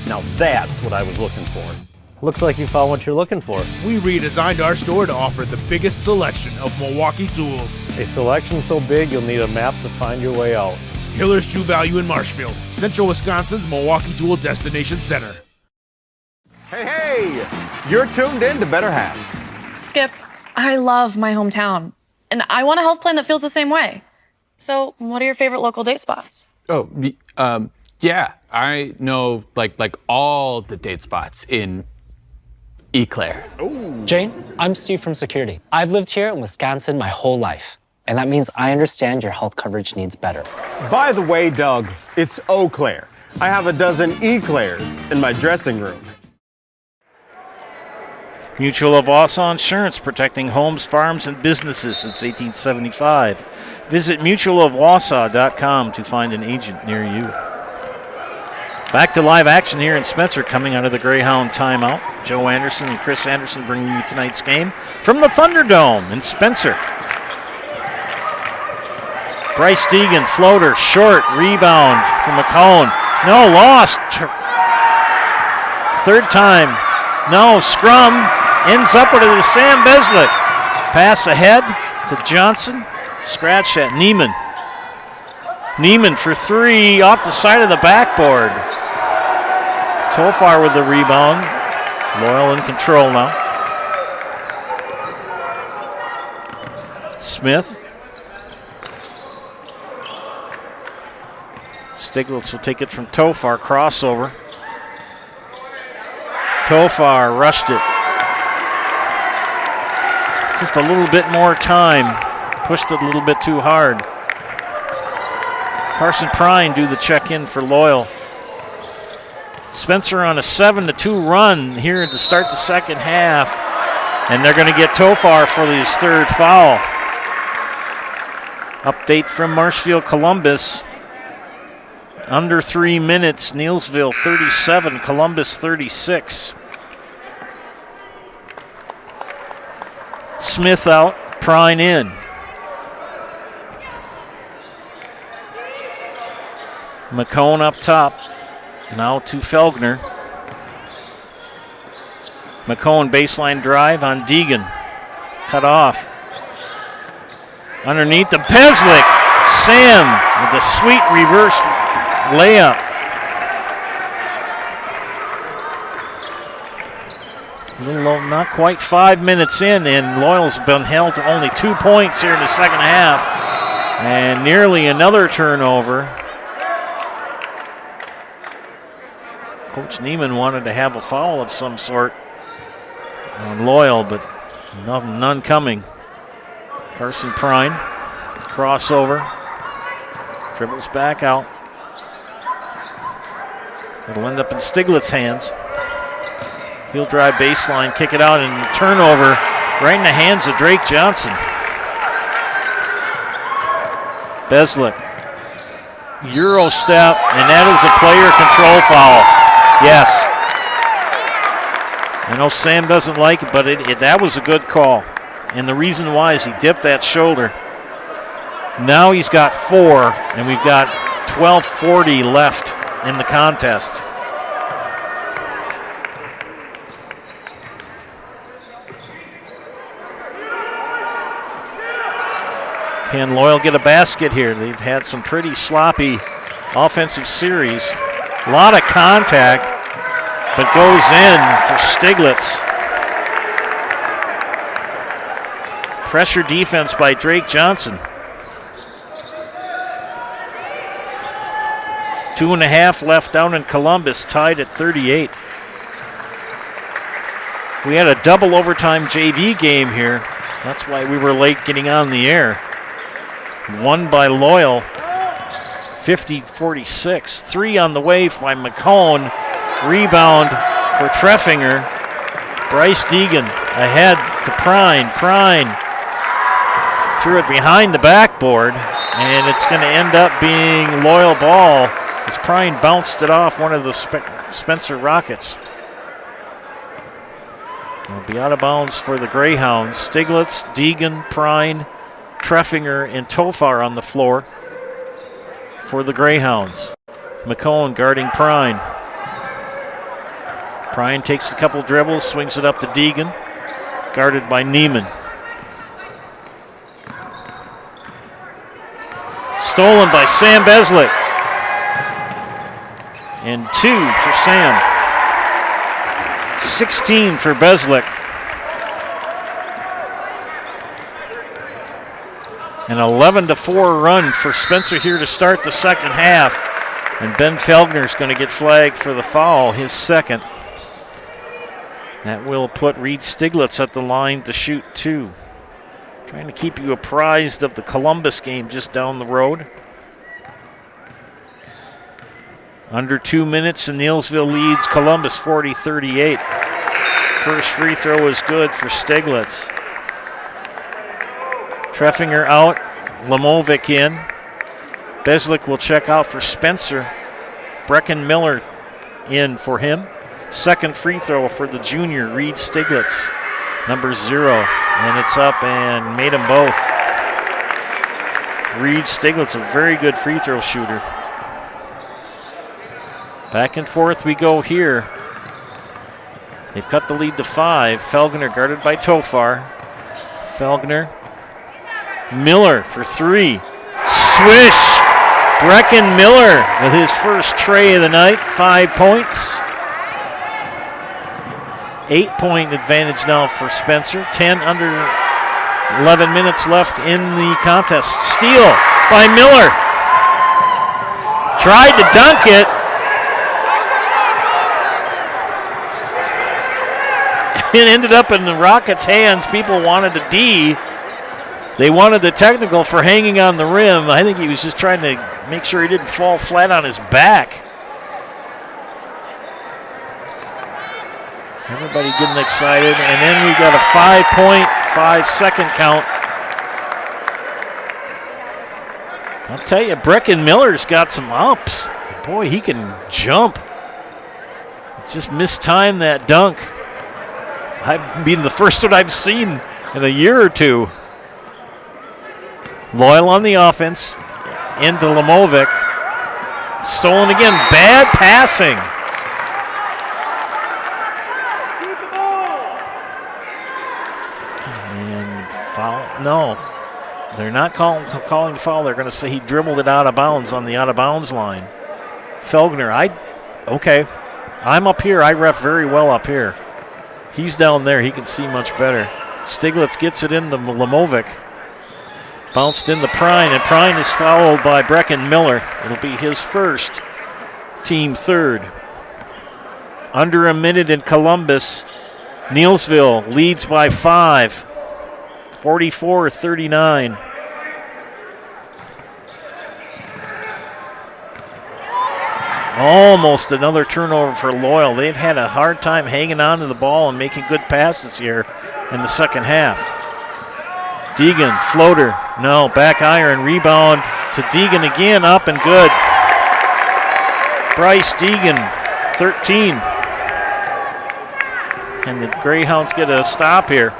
Now that's what I was looking for. Looks like you found what you're looking for. We redesigned our store to offer the biggest selection of Milwaukee tools. A selection so big you'll need a map to find your way out. Hiller's True Value in Marshfield, Central Wisconsin's Milwaukee Tool Destination Center. Hey, you're tuned in to Better Halves. Skip, I love my hometown, and I want a health plan that feels the same way. So, what are your favorite local date spots? Oh, yeah, I know like all the date spots in Eclair. Jane, I'm Steve from Security. I've lived here in Wisconsin my whole life, and that means I understand your health coverage needs better. By the way, Doug, it's Eau Claire. I have a dozen Eclairs in my dressing room. Mutual of Wausau Insurance, protecting homes, farms, and businesses since 1875. Visit mutualofwausau.com to find an agent near you. Back to live action here in Spencer, coming out of the Greyhound timeout. Joe Anderson and Chris Anderson bringing you tonight's game from the Thunderdome in Spencer. Bryce Deegan, floater, short, rebound from McCone. No, lost. Third time. No, scrum. Ends up with it to Sam Beslick. Pass ahead to Johnson. Scratch at Neiman. Neiman for three off the side of the backboard. Tofar with the rebound. Loyal in control now. Smith. Stiglitz will take it from Tofar. Crossover. Tofar rushed it. Just a little bit more time. Pushed it a little bit too hard. Carson Prine do the check-in for Loyal. Spencer on a 7-2 run here to start the second half. And they're going to get Tofar for his third foul. Update from Marshfield Columbus. Under 3 minutes, Neillsville 37, Columbus 36. Smith out, Prine in. McCone up top. Now to Felgner. McCone baseline drive on Deegan. Cut off. Underneath the Beslick. Sam with a sweet reverse layup. Not quite 5 minutes in, and Loyal's been held to only 2 points here in the second half. And nearly another turnover. Coach Neiman wanted to have a foul of some sort on Loyal, but none coming. Carson Prine, crossover, dribbles back out. It'll end up in Stiglitz's hands. He'll drive baseline, kick it out, and turnover right in the hands of Drake Johnson. Beslick, Euro step, and that is a player control foul. Yes. I know Sam doesn't like it, but that was a good call. And the reason why is he dipped that shoulder. Now he's got 4, and we've got 12:40 left in the contest. Can Loyal get a basket here? They've had some pretty sloppy offensive series. A lot of contact, but goes in for Stiglitz. Pressure defense by Drake Johnson. 2.5 left down in Columbus, tied at 38. We had a double overtime JV game here. That's why we were late getting on the air. Won by Loyal, 50-46. 3 on the way by McCone. Rebound for Treffinger. Bryce Deegan ahead to Prine. Prine Threw it behind the backboard, and it's going to end up being Loyal ball as Prine bounced it off one of the Spencer Rockets. It'll be out of bounds for the Greyhounds. Stiglitz, Deegan, Prine, Treffinger, and Tofar on the floor for the Greyhounds. McCone guarding Prine. Prine takes a couple dribbles, swings it up to Deegan, guarded by Neiman. Stolen by Sam Beslick. And 2 for Sam. 16 for Beslick. An 11-4 run for Spencer here to start the second half. And Ben Felgner's going to get flagged for the foul, his second. That will put Reed Stiglitz at the line to shoot 2. Trying to keep you apprised of the Columbus game just down the road. Under 2 minutes, and Neillsville leads Columbus 40-38. First free throw is good for Stiglitz. Treffinger out, Lamovic in. Beslick will check out for Spencer. Brecken Miller in for him. Second free throw for the junior, Reed Stiglitz, number 0. And it's up and made them both. Reed Stiglitz, a very good free throw shooter. Back and forth we go here. They've cut the lead to 5. Felgner guarded by Tofar. Felgner. Miller for 3. Swish! Brecken Miller with his first tray of the night. 5 points. 8-point advantage now for Spencer. 10 under 11 minutes left in the contest. Steal by Miller. Tried to dunk it. It ended up in the Rockets' hands. People wanted a D. They wanted the technical for hanging on the rim. I think he was just trying to make sure he didn't fall flat on his back. Everybody getting excited. And then we got a 5-point, 5-second count. I'll tell you, Brecken Miller's got some ups. Boy, he can jump. Just mistimed that dunk. I've been the first one I've seen in a year or two. Loyal on the offense. Into Lamovic. Stolen again. Bad passing. And foul. No. They're not calling foul. They're going to say he dribbled it out of bounds on the out of bounds line. Felgner. Okay. I'm up here. I ref very well up here. He's down there. He can see much better. Stiglitz gets it into Lamovic. Bounced into Prine, and Prine is fouled by Brecken Miller. It'll be his first, team third. Under a minute in Columbus. Neillsville leads by 5. 44-39. Almost another turnover for Loyal. They've had a hard time hanging on to the ball and making good passes here in the second half. Deegan, floater. No, back iron, rebound to Deegan again, up and good. Bryce Deegan, 13. And the Greyhounds get a stop here.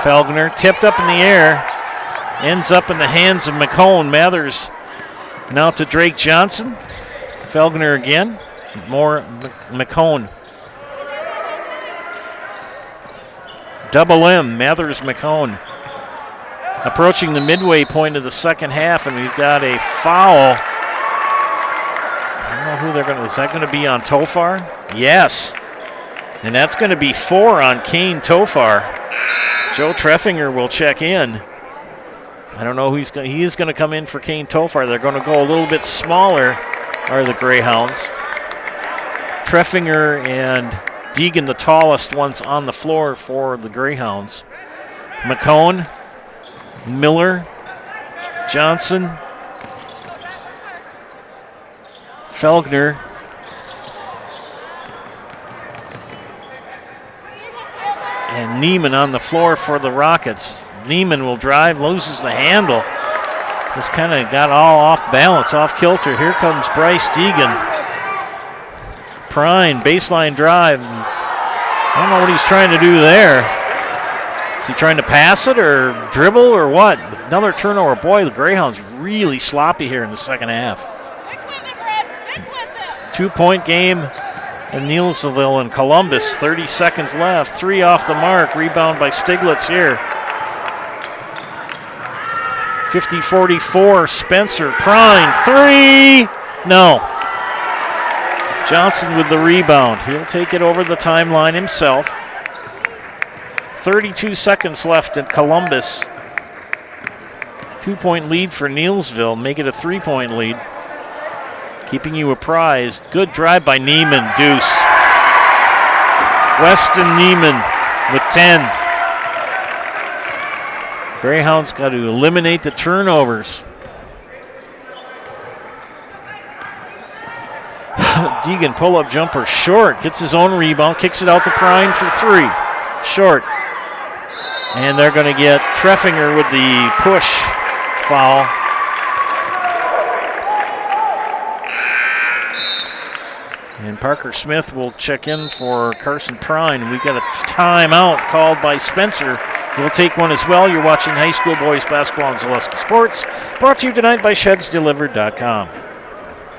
Felgner tipped up in the air. Ends up in the hands of McCone. Mathers now to Drake Johnson. Felgner again. More McCone. Double M, Mathers McCone. Approaching the midway point of the second half, and we've got a foul. I don't know who they're going to, is that going to be on Tofar? Yes. And that's going to be 4 on Kane Tofar. Joe Treffinger will check in. I don't know who he's going to, he is going to come in for Kane Tofar. They're going to go a little bit smaller, are the Greyhounds. Treffinger and Deegan, the tallest ones on the floor for the Greyhounds. McCone, Miller, Johnson, Felgner, And Neiman on the floor for the Rockets. Neiman will drive, loses the handle. Just kind of got all off balance, off kilter. Here comes Bryce Deegan. Prine, baseline drive. I don't know what he's trying to do there. Is he trying to pass it or dribble or what? Another turnover. Boy, the Greyhounds really sloppy here in the second half. 2-point game in Nielsville and Columbus. 30 seconds left. 3 off the mark. Rebound by Stiglitz here. 50-44. Spencer. Prine. 3. No. Johnson with the rebound. He'll take it over the timeline himself. 32 seconds left at Columbus. 2-point lead for Nielsville. Make it a 3-point lead. Keeping you apprised. Good drive by Neiman. Deuce. Weston Neiman with 10. Greyhounds got to eliminate the turnovers. Deegan pull-up jumper short. Gets his own rebound. Kicks it out to Prine for 3. Short. And they're going to get Treffinger with the push foul. And Parker Smith will check in for Carson Prine. We've got a timeout called by Spencer. We'll take one as well. You're watching high school boys basketball on Zaleski Sports. Brought to you tonight by ShedsDelivered.com.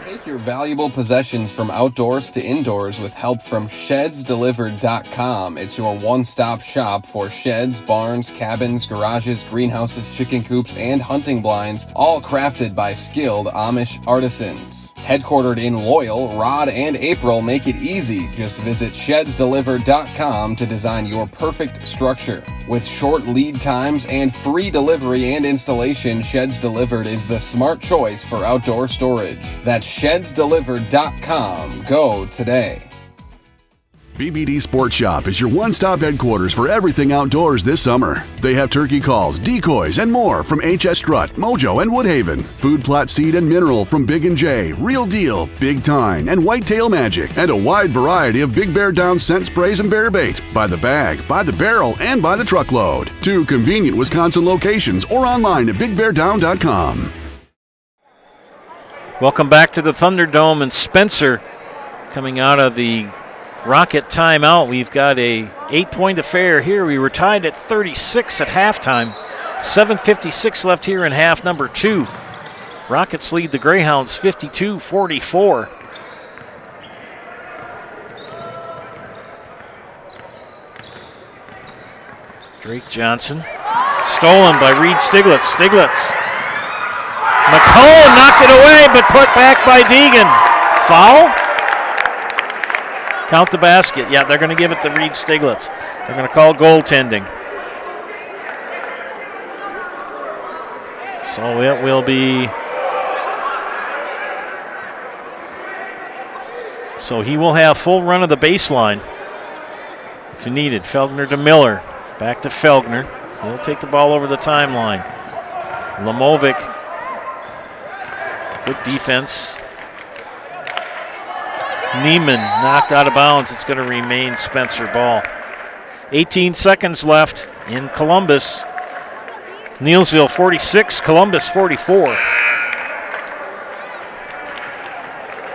Take your valuable possessions from outdoors to indoors with help from ShedsDelivered.com. It's your one-stop shop for sheds, barns, cabins, garages, greenhouses, chicken coops, and hunting blinds, all crafted by skilled Amish artisans. Headquartered in Loyal, Rod and April make it easy. Just visit ShedsDelivered.com to design your perfect structure. With short lead times and free delivery and installation, Sheds Delivered is the smart choice for outdoor storage. That's ShedsDelivered.com. Go today. BBD Sports Shop is your one-stop headquarters for everything outdoors this summer. They have turkey calls, decoys, and more from HS Strut, Mojo, and Woodhaven. Food plot seed and mineral from Big & J, Real Deal, Big Tine, and Whitetail Magic. And a wide variety of Big Bear Down scent sprays and bear bait. By the bag, by the barrel, and by the truckload. 2 convenient Wisconsin locations or online at BigBearDown.com. Welcome back to the Thunderdome, and Spencer coming out of the Rocket timeout. We've got a 8-point affair here. We were tied at 36 at halftime. 7:56 left here in half number 2. Rockets lead the Greyhounds 52-44. Drake Johnson. Stolen by Reed Stiglitz. Stiglitz. McCone knocked it away, but put back by Deegan. Foul? Count the basket. Yeah, they're going to give it to Reed Stiglitz. They're going to call goaltending. So it will be. So he will have full run of the baseline if needed. Felgner to Miller. Back to Felgner. He'll take the ball over the timeline. Lamovic. Good defense. Neiman knocked out of bounds. It's going to remain Spencer ball. 18 seconds left in Columbus. Nielsville 46, Columbus 44.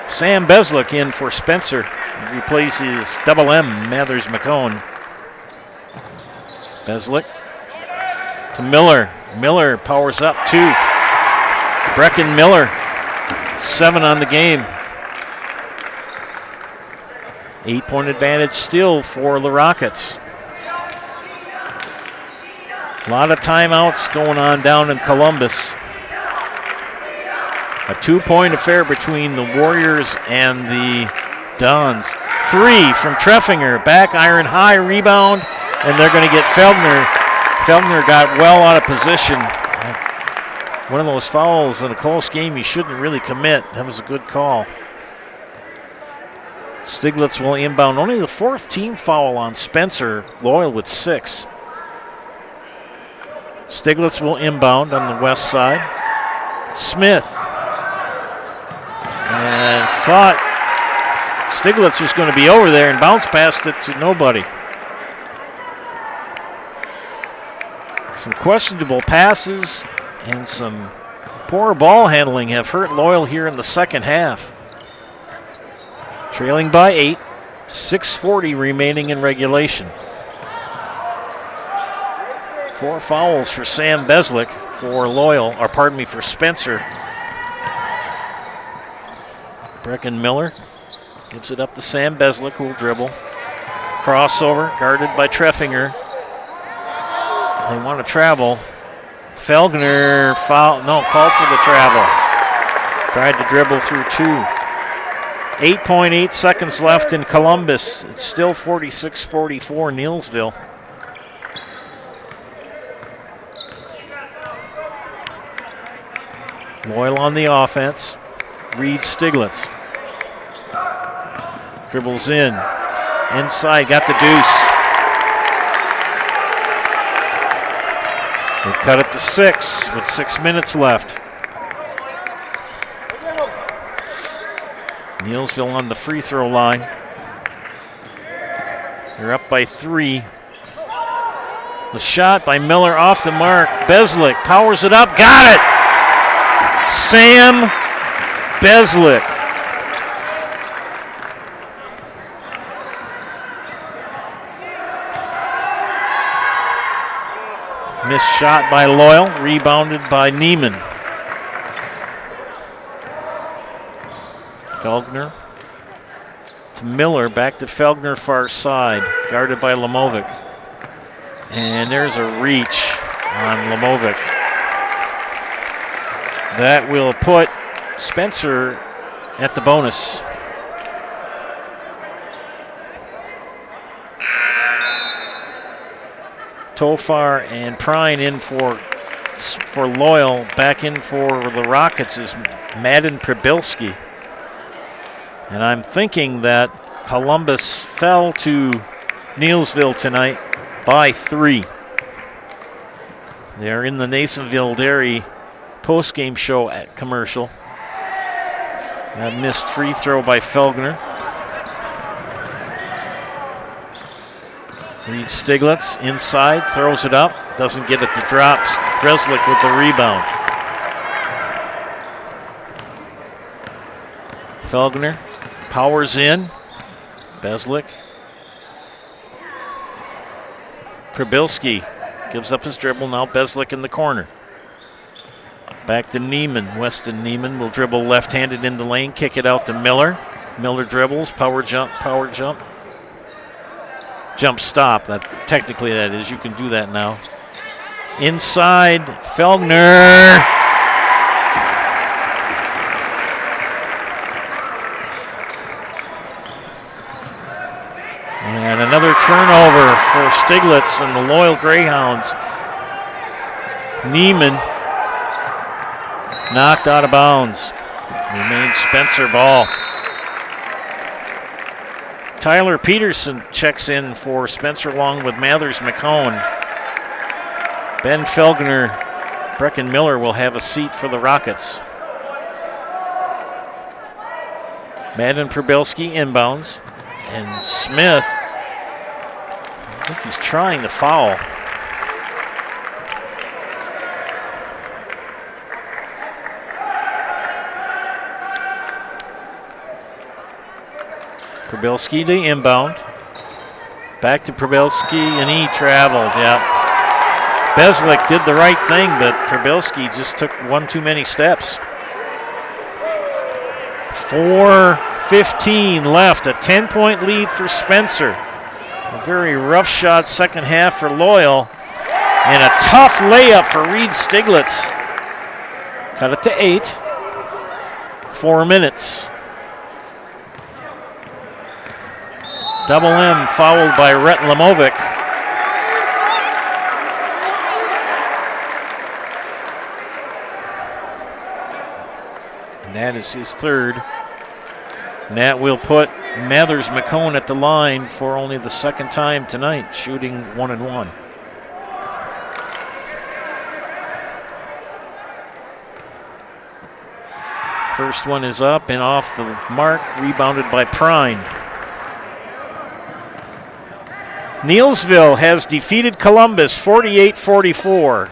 Sam Beslick in for Spencer. He replaces Double M, Mathers McCone. Beslick to Miller. Miller powers up 2. Brecken Miller, 7 on the game. 8-point advantage still for the Rockets. A lot of timeouts going on down in Columbus. A 2-point affair between the Warriors and the Dons. 3 from Treffinger. Back iron high rebound, and they're going to get Felgner. Felgner got well out of position. One of those fouls in a close game you shouldn't really commit. That was a good call. Stiglitz will inbound. Only the 4th team foul on Spencer. Loyal with 6. Stiglitz will inbound on the west side. Smith. And thought Stiglitz was going to be over there and bounce past it to nobody. questionable passes and some poor ball handling have hurt Loyal here in the second half. Trailing by 8, 6:40 remaining in regulation. 4 fouls for Sam Beslick for for Spencer. Brecken Miller gives it up to Sam Beslick, who will dribble. Crossover, guarded by Treffinger. They want to travel. Felgner called for the travel. Tried to dribble through 2. 8.8 seconds left in Columbus. It's still 46-44 Neillsville. Loyal on the offense. Reed Stiglitz. Dribbles in. Inside, got the deuce. They've cut it to 6 with 6 minutes left. Neillsville on the free throw line. They're up by 3. The shot by Miller off the mark. Beslick powers it up, got it! Sam Beslick. Missed shot by Loyal, rebounded by Neiman. Felgner to Miller, back to Felgner, far side, guarded by Lamovic. And there's a reach on Lamovic. That will put Spencer at the bonus. Tofar and Prine in for Loyal. Back in for the Rockets is Madden Pribilski. And I'm thinking that Columbus fell to Neillsville tonight by 3. They're in the Nasonville Dairy postgame show at commercial. That missed free throw by Felgner. Reed Stiglitz inside, throws it up, doesn't get it to drop. Beslick with the rebound. Felgner powers in. Beslick. Pribilski gives up his dribble. Now Beslick in the corner. Back to Neiman. Weston Neiman will dribble left-handed in the lane, kick it out to Miller. Miller dribbles, power jump. Jump stop. Technically that is. You can do that now. Inside, Felgner. And another turnover for Stiglitz and the Loyal Greyhounds. Neiman knocked out of bounds. Remains Spencer ball. Tyler Peterson checks in for Spencer along with Mathers McCone. Ben Felgner, Brecken Miller will have a seat for the Rockets. Madden Pribilski inbounds. And Smith, I think he's trying to foul. Pribilski to inbound. Back to Pribilski, and he traveled, yeah. Beslick did the right thing, but Pribilski just took one too many steps. 4:15 left, a 10-point lead for Spencer. A very rough shot second half for Loyal, and a tough layup for Reed Stiglitz. Cut it to 8. 4 minutes. Double M fouled by Rhett Lamovic. And that is his third. And that will put Mathers McCone at the line for only the second time tonight, shooting 1-1. First one is up and off the mark, rebounded by Prine. Neillsville has defeated Columbus 48-44.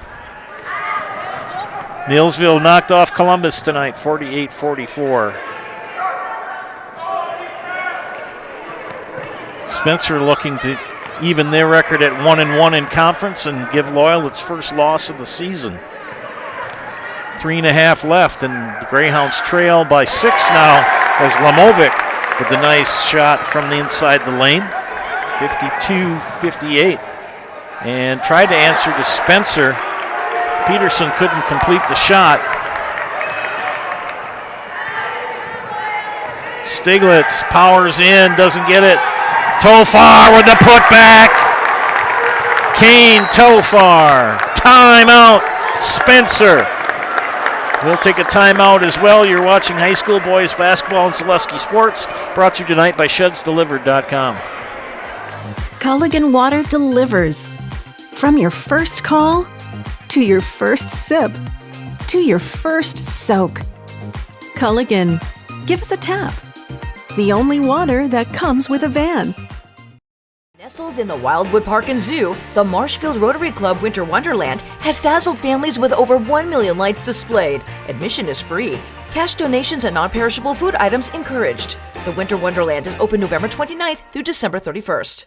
Neillsville knocked off Columbus tonight 48-44. Spencer looking to even their record at 1-1 in conference and give Loyal its first loss of the season. 3.5 left, and the Greyhounds trail by 6 now as Lamovic with a nice shot from the inside the lane, 52-58, and tried to answer to Spencer. Peterson couldn't complete the shot. Stiglitz powers in, doesn't get it. Tofar with the putback. Kane Tofar. Timeout, Spencer. We'll take a timeout as well. You're watching high school boys basketball and Zaleski Sports, brought to you tonight by ShedsDelivered.com. Culligan Water delivers. From your first call, to your first sip, to your first soak. Culligan, give us a tap. The only water that comes with a van. Nestled in the Wildwood Park and Zoo, the Marshfield Rotary Club Winter Wonderland has dazzled families with over 1 million lights displayed. Admission is free. Cash donations and non-perishable food items encouraged. The Winter Wonderland is open November 29th through December 31st.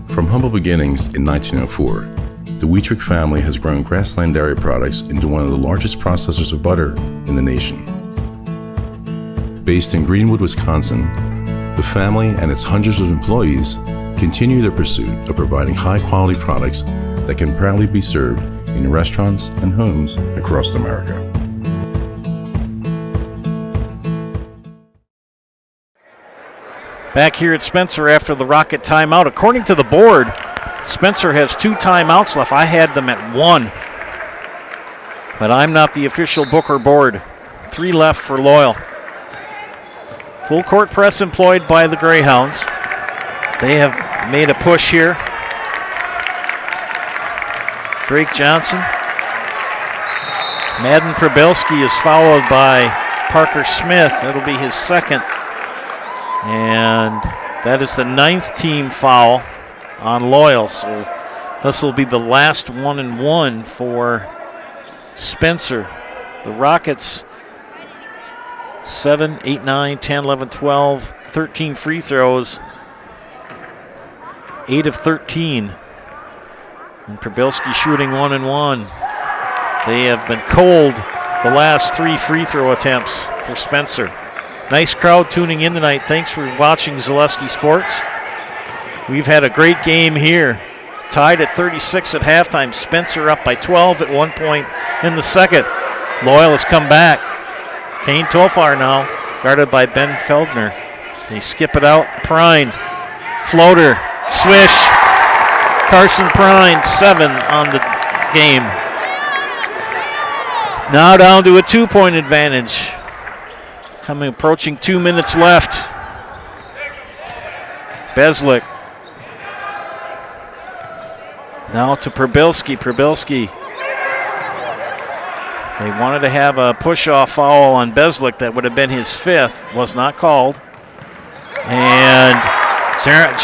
From humble beginnings in 1904, the Wheatrick family has grown Grassland Dairy Products into one of the largest processors of butter in the nation. Based in Greenwood, Wisconsin, the family and its hundreds of employees continue their pursuit of providing high-quality products that can proudly be served in restaurants and homes across America. Back here at Spencer after the Rocket timeout. According to the board, Spencer has 2 timeouts left. I had them at 1. But I'm not the official Booker board. 3 left for Loyal. Full court press employed by the Greyhounds. They have made a push here. Drake Johnson. Madden Probelski is followed by Parker Smith. That'll be his second. And that is the 9th team foul on Loyal. So this will be the last 1-1 for Spencer. The Rockets 7, 8, 9, 10, 11, 12, 13 free throws. 8 of 13. And Probelski shooting 1-1. They have been cold the last 3 free throw attempts for Spencer. Nice crowd tuning in tonight. Thanks for watching Zaleski Sports. We've had a great game here. Tied at 36 at halftime. Spencer up by 12 at one point in the second. Loyal has come back. Kane Tofar now, guarded by Ben Feldner. They skip it out. Prine. Floater. Swish. Carson Prine, 7 on the game. Now down to a 2-point advantage. Approaching 2 minutes left. Beslick. Now to Probelski. Probelski. They wanted to have a push-off foul on Beslick. That would have been his 5th. Was not called. And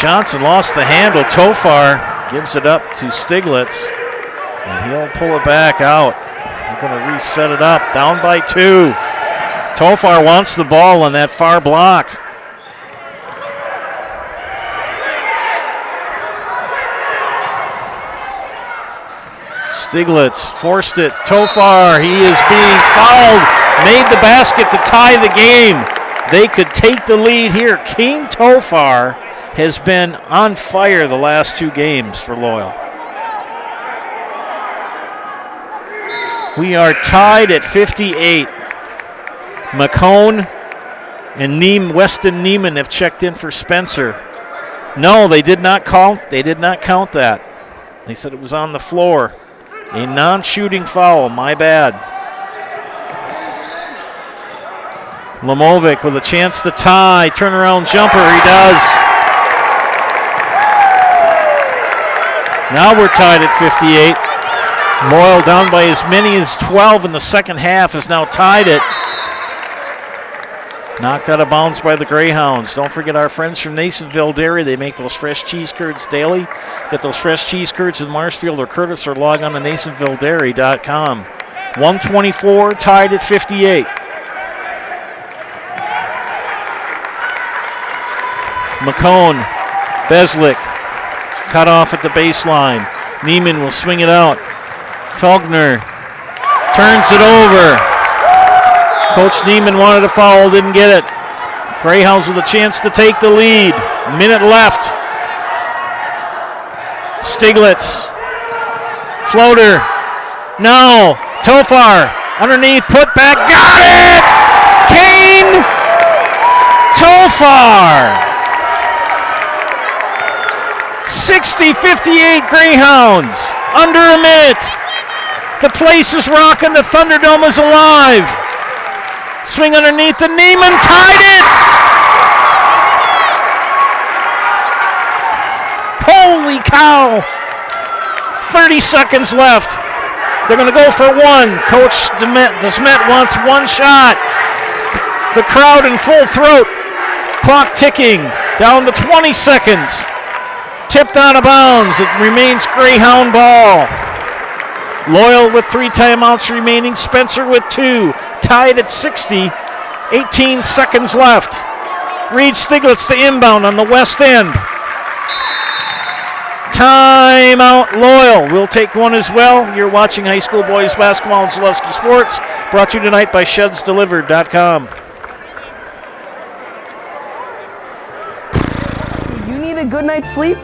Johnson lost the handle. Tofar gives it up to Stiglitz. And he'll pull it back out. They're going to reset it up. Down by 2. Tofar wants the ball on that far block. Stiglitz forced it. Tofar, he is being fouled. Made the basket to tie the game. They could take the lead here. Kane Tofar has been on fire the last 2 games for Loyal. We are tied at 58. McCone and Weston Neiman have checked in for Spencer. No, they did not count. They did not count that. They said it was on the floor. A non-shooting foul. My bad. Lamovic with a chance to tie. Turnaround jumper. He does. Now we're tied at 58. Loyal down by as many as 12 in the second half is now tied at Knocked out of bounds by the Greyhounds. Don't forget our friends from Nasonville Dairy. They make those fresh cheese curds daily. Get those fresh cheese curds in Marshfield or Curtis, or log on to NasonvilleDairy.com. 124 tied at 58. McCone, Beslick, cut off at the baseline. Neiman will swing it out. Faulkner turns it over. Coach Neiman wanted a foul, didn't get it. Greyhounds with a chance to take the lead. Minute left. Stiglitz. Floater. No. Tofar. Underneath. Put back. Got it! Kane Tofar. 60-58 Greyhounds. Under a minute. The place is rocking. The Thunderdome is alive. Swing underneath the Neiman, tied it! Holy cow! 30 seconds left. They're going to go for one. Coach DeSmet wants one shot. The crowd in full throat. Clock ticking. Down to 20 seconds. Tipped out of bounds. It remains Greyhound ball. Loyal with 3 timeouts remaining. Spencer with 2. Tied at 60. 18 seconds left. Reed Stiglitz to inbound on the west end. Timeout Loyal. We'll take one as well. You're watching high school boys basketball on Zaleski Sports. Brought to you tonight by ShedsDelivered.com. You need a good night's sleep?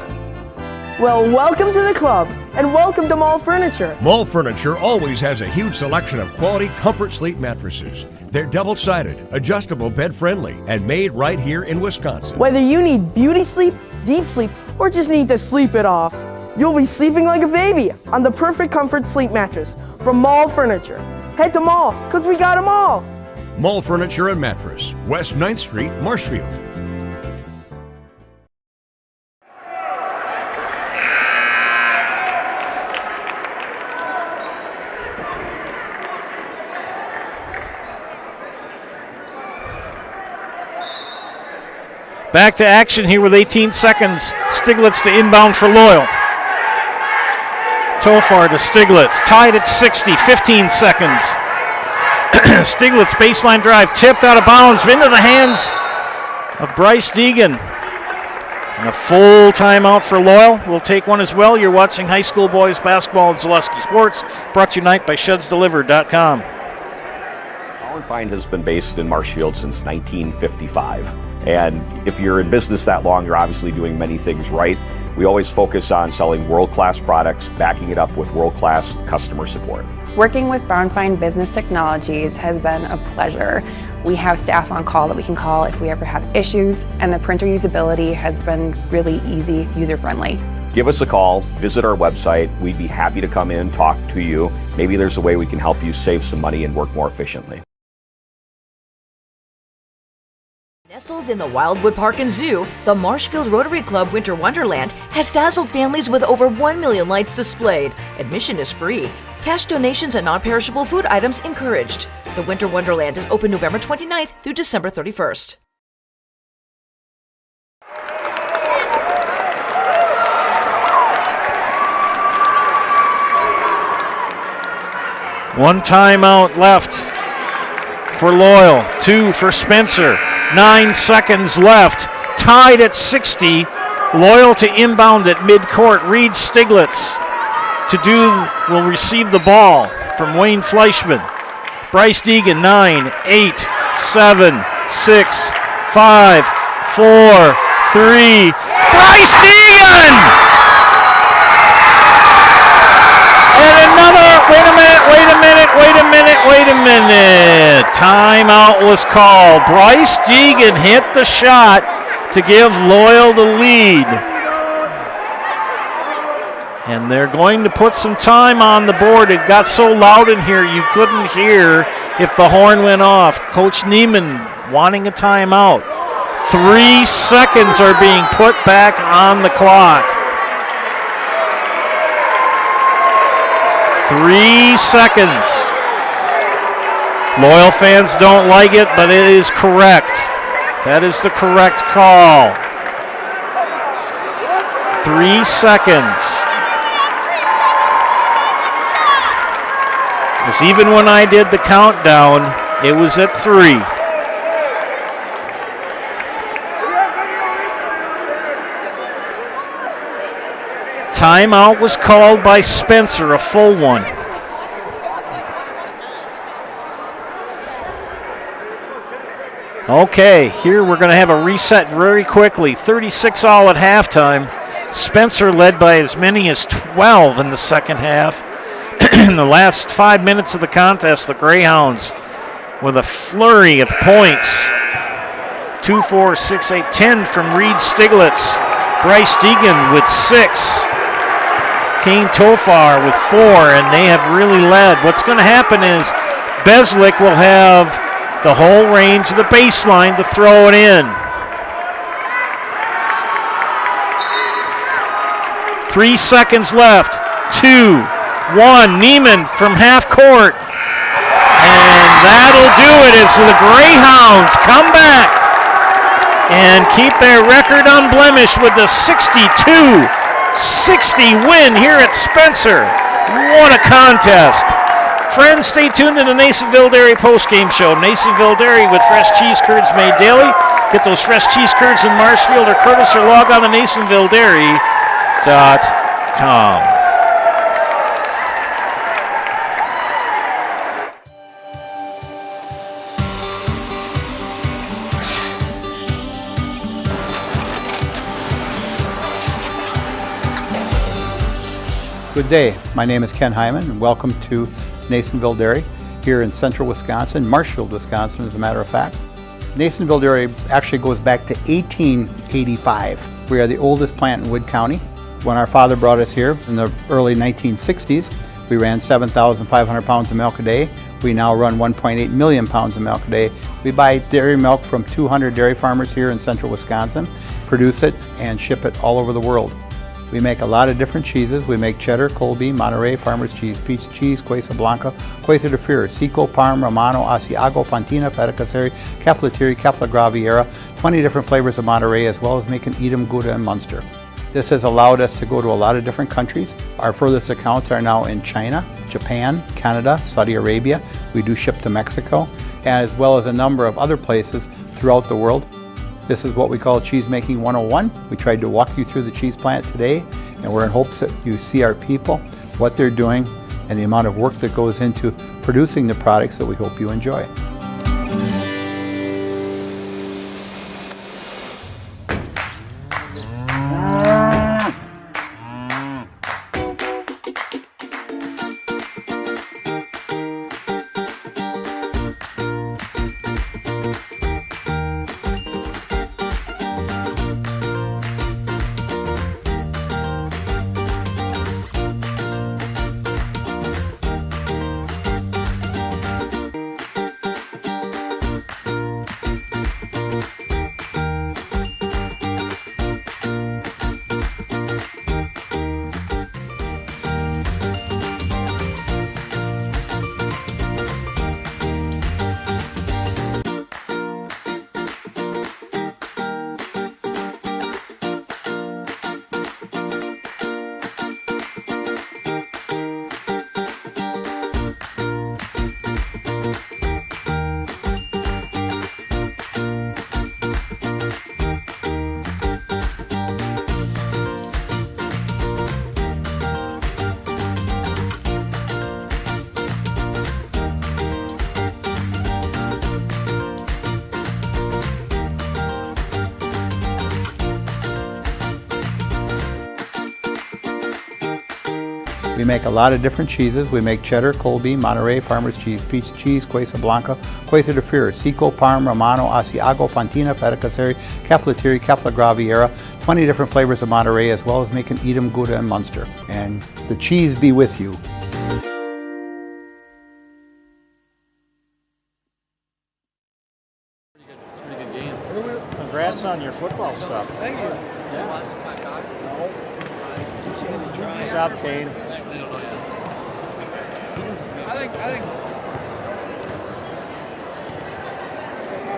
Well, welcome to the club, and welcome to Mall Furniture. Mall Furniture always has a huge selection of quality Comfort Sleep mattresses. They're double-sided, adjustable, bed-friendly, and made right here in Wisconsin. Whether you need beauty sleep, deep sleep, or just need to sleep it off, you'll be sleeping like a baby on the perfect Comfort Sleep mattress from Mall Furniture. Head to Mall, because we got them all. Mall Furniture and Mattress, West 9th Street, Marshfield. Back to action here with 18 seconds. Stiglitz to inbound for Loyal. Tofar to Stiglitz. Tied at 60. 15 seconds. Stiglitz baseline drive. Tipped out of bounds. Into the hands of Bryce Deegan. And a full timeout for Loyal. We'll take one as well. You're watching high school boys basketball in Zaleski Sports. Brought to you tonight by ShedsDelivered.com. Find has been based in Marshfield since 1955. And if you're in business that long, you're obviously doing many things right. We always focus on selling world-class products, backing it up with world-class customer support. Working with Brown Fine Business Technologies has been a pleasure. We have staff on call that we can call if we ever have issues, and the printer usability has been really easy, user-friendly. Give us a call, visit our website. We'd be happy to come in, talk to you. Maybe there's a way we can help you save some money and work more efficiently. Nestled in the Wildwood Park and Zoo, the Marshfield Rotary Club Winter Wonderland has dazzled families with over 1 million lights displayed. Admission is free. Cash donations and non-perishable food items encouraged. The Winter Wonderland is open November 29th through December 31st. One timeout left for Loyal. 2 for Spencer. 9 seconds left. Tied at 60. Loyal to inbound at midcourt. Reed Stiglitz will receive the ball from Wayne Fleischman. Bryce Deegan, 9, 8, 7, 6, 5, 4, 3. Bryce Deegan! And another, wait a minute. Timeout was called. Bryce Deegan hit the shot to give Loyal the lead. And they're going to put some time on the board. It got so loud in here you couldn't hear if the horn went off. Coach Neiman wanting a timeout. 3 seconds are being put back on the clock. 3 seconds. Loyal fans don't like it, but it is correct. That is the correct call. 3 seconds. Because even when I did the countdown, it was at 3. Timeout was called by Spencer, a full one. Okay, here we're going to have a reset very quickly. 36-all at halftime. Spencer led by as many as 12 in the second half. In the last 5 minutes of the contest, the Greyhounds with a flurry of points. 2, 4, 6, 8, 10 from Reed Stiglitz. Bryce Deegan with 6. Kane Tofar with 4, and they have really led. What's going to happen is Beslick will have the whole range of the baseline to throw it in. 3 seconds left. 2, 1. Neiman from half court. And that'll do it as the Greyhounds come back and keep their record unblemished with the 62-60 win here at Spencer. What a contest. Friends, stay tuned to the Nasonville Dairy postgame show. Nasonville Dairy with fresh cheese curds made daily. Get those fresh cheese curds in Marshfield or Curtis, or log on to NasonvilleDairy.com. Good day. My name is Ken Hyman, and welcome to Nasonville Dairy here in central Wisconsin, Marshfield, Wisconsin, as a matter of fact. Nasonville Dairy actually goes back to 1885. We are the oldest plant in Wood County. When our father brought us here in the early 1960s, we ran 7,500 pounds of milk a day. We now run 1.8 million pounds of milk a day. We buy dairy milk from 200 dairy farmers here in central Wisconsin, produce it, and ship it all over the world. We make a lot of different cheeses. We make cheddar, Colby, Monterey, Farmer's Cheese, Pizza Cheese, Quesa Blanca, Quesa de Fury, Seco, Parm, Romano, Asiago, Fontina, Feta Caseri, Caflatiri, Cafla Graviera, 20 different flavors of Monterey, as well as making Edam, Gouda, and Munster. This has allowed us to go to a lot of different countries. Our furthest accounts are now in China, Japan, Canada, Saudi Arabia. We do ship to Mexico, as well as a number of other places throughout the world. This is what we call Cheese Making 101. We tried to walk you through the cheese plant today, and we're in hopes that you see our people, what they're doing, and the amount of work that goes into producing the products that we hope you enjoy. We make a lot of different cheeses. We make cheddar, Colby, Monterey, Farmer's Cheese, Pizza Cheese, Quesa Blanca, Quesa de Fury, Seco, Parm, Romano, Asiago, Fontina, Feta Caseri, Caflatiri, Cafla Graviera, 20 different flavors of Monterey, as well as making Edam, Gouda, and Munster. And the cheese be with you. Pretty good game. Congrats on your football stuff. Thank you. Yeah. Good job, Kane. I think.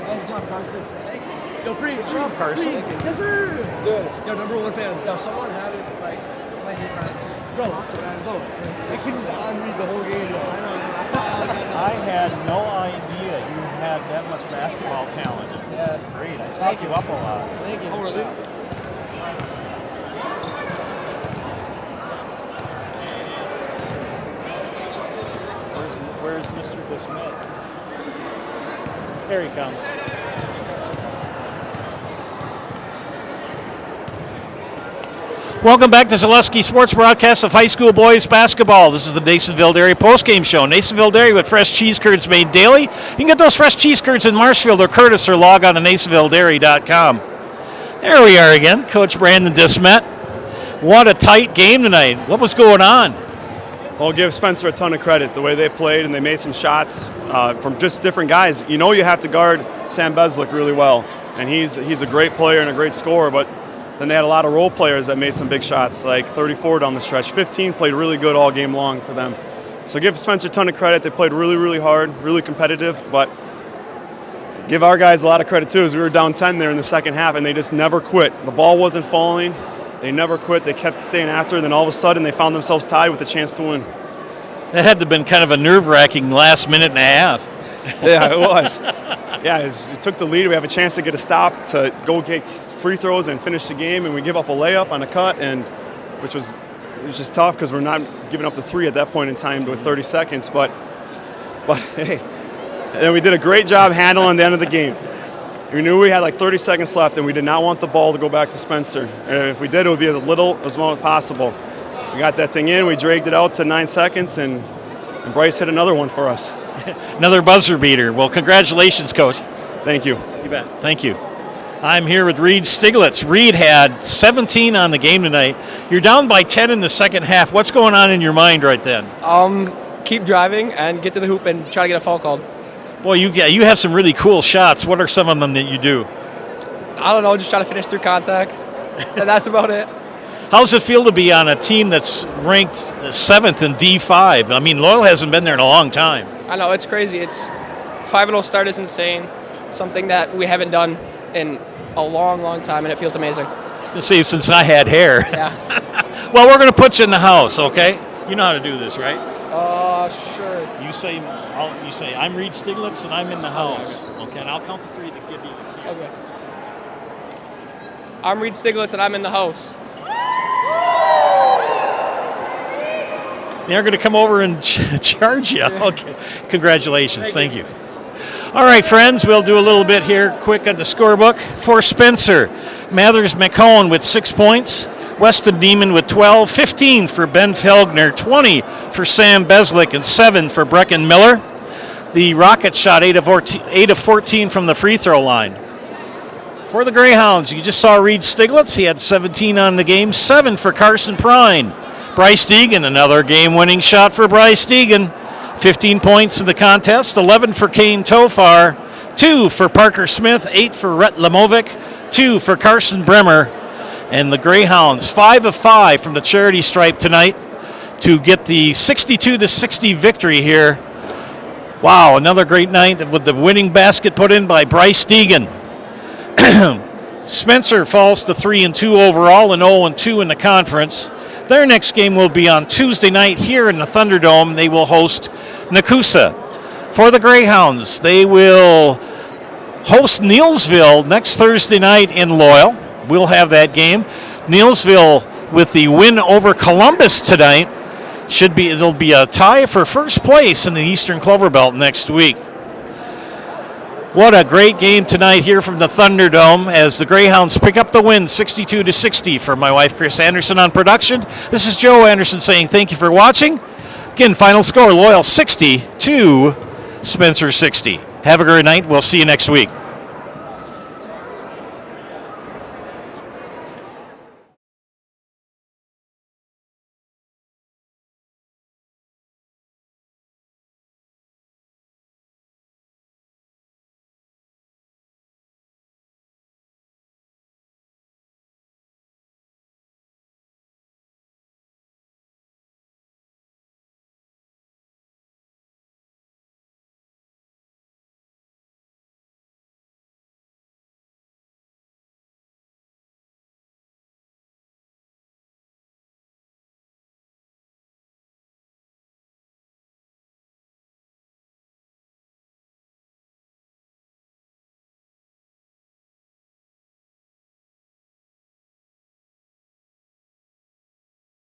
Good job, guys. Thank you. Yo, Pre, Good job, Carson. Yes, sir. Good. Yo, #1 fan. Yo, someone had it, like, my defense. Bro, that kid was on me the whole game, though. I know. That's why I had no idea you had that much basketball talent. That's great. I talked you up a lot. Thank you. Oh, really? Where's Mr. Bismuth? Here he comes. Welcome back to Zaleski Sports Broadcast of high school boys basketball. This is the Nasonville Dairy postgame show. Nasonville Dairy with fresh cheese curds made daily. You can get those fresh cheese curds in Marshfield or Curtis, or log on to NasonvilleDairy.com. There we are again, Coach Brandon Dismet. What a tight game tonight. What was going on? Well, give Spencer a ton of credit. The way they played and they made some shots from just different guys. You know you have to guard Sam Beslick really well, and he's a great player and a great scorer, but then they had a lot of role players that made some big shots, like 34 down the stretch. 15 played really good all game long for them. So give Spencer a ton of credit. They played really, really hard, really competitive, but give our guys a lot of credit too, as we were down 10 there in the second half, and they just never quit. The ball wasn't falling. They never quit. They kept staying after, and then all of a sudden they found themselves tied with a chance to win. That had to have been kind of a nerve-wracking last minute and a half. Yeah, it was. Yeah, it took the lead. We have a chance to get a stop, to go get free throws and finish the game, and we give up a layup on a cut, and it was just tough because we're not giving up the three at that point in time with 30 seconds. But hey, and we did a great job handling the end of the game. We knew we had like 30 seconds left, and we did not want the ball to go back to Spencer. And if we did, it would be as little as possible. We got that thing in, we dragged it out to 9 seconds, and Bryce hit another one for us. Another buzzer beater. Well, congratulations, Coach. Thank you. You bet. Thank you. I'm here with Reed Stiglitz. Reed had 17 on the game tonight. You're down by 10 in the second half. What's going on in your mind right then? Keep driving and get to the hoop and try to get a foul called. Boy, you have some really cool shots. What are some of them that you do? I don't know, just try to finish through contact, and that's about it. How's it feel to be on a team that's ranked 7th in D5? I mean, Loyal hasn't been there in a long time. I know, it's crazy. It's 5-0 start is insane. Something that we haven't done in a long, long time, and it feels amazing. Let's see, since I had hair. Yeah. Well, we're going to put you in the house, okay? You know how to do this, right? Sure. You say, I'm Reed Stiglitz, and I'm in the house. Okay, and I'll count to 3 to give you the cue. Okay. I'm Reed Stiglitz, and I'm in the house. They're going to come over and charge you. Okay. Congratulations. Thank you. All right, friends, we'll do a little bit here quick on the scorebook. For Spencer, Mathers McCone with 6 points. Weston Neiman with 12. 15 for Ben Felgner. 20 for Sam Beslick. And 7 for Brecken Miller. The Rockets shot 8 of 14 from the free throw line. For the Greyhounds, you just saw Reed Stiglitz. He had 17 on the game. 7 for Carson Prine. Bryce Deegan, another game-winning shot for Bryce Deegan. 15 points in the contest. 11 for Kane Tofar. 2 for Parker Smith. 8 for Rhett Lamovic. 2 for Carson Bremer. And the Greyhounds, 5 of 5 from the charity stripe tonight to get the 62-60 victory here. Wow, another great night with the winning basket put in by Bryce Deegan. Spencer falls to 3-2 overall and 0-2 in the conference. Their next game will be on Tuesday night here in the Thunderdome. They will host Nakusa. For the Greyhounds, they will host Neillsville next Thursday night in Loyal. We'll have that game. Neillsville with the win over Columbus tonight. It'll be a tie for first place in the Eastern Clover Belt next week. What a great game tonight here from the Thunderdome as the Greyhounds pick up the win 62-60. For my wife Chris Anderson on production, this is Joe Anderson saying thank you for watching. Again, final score, Loyal 60 to Spencer 60. Have a great night. We'll see you next week.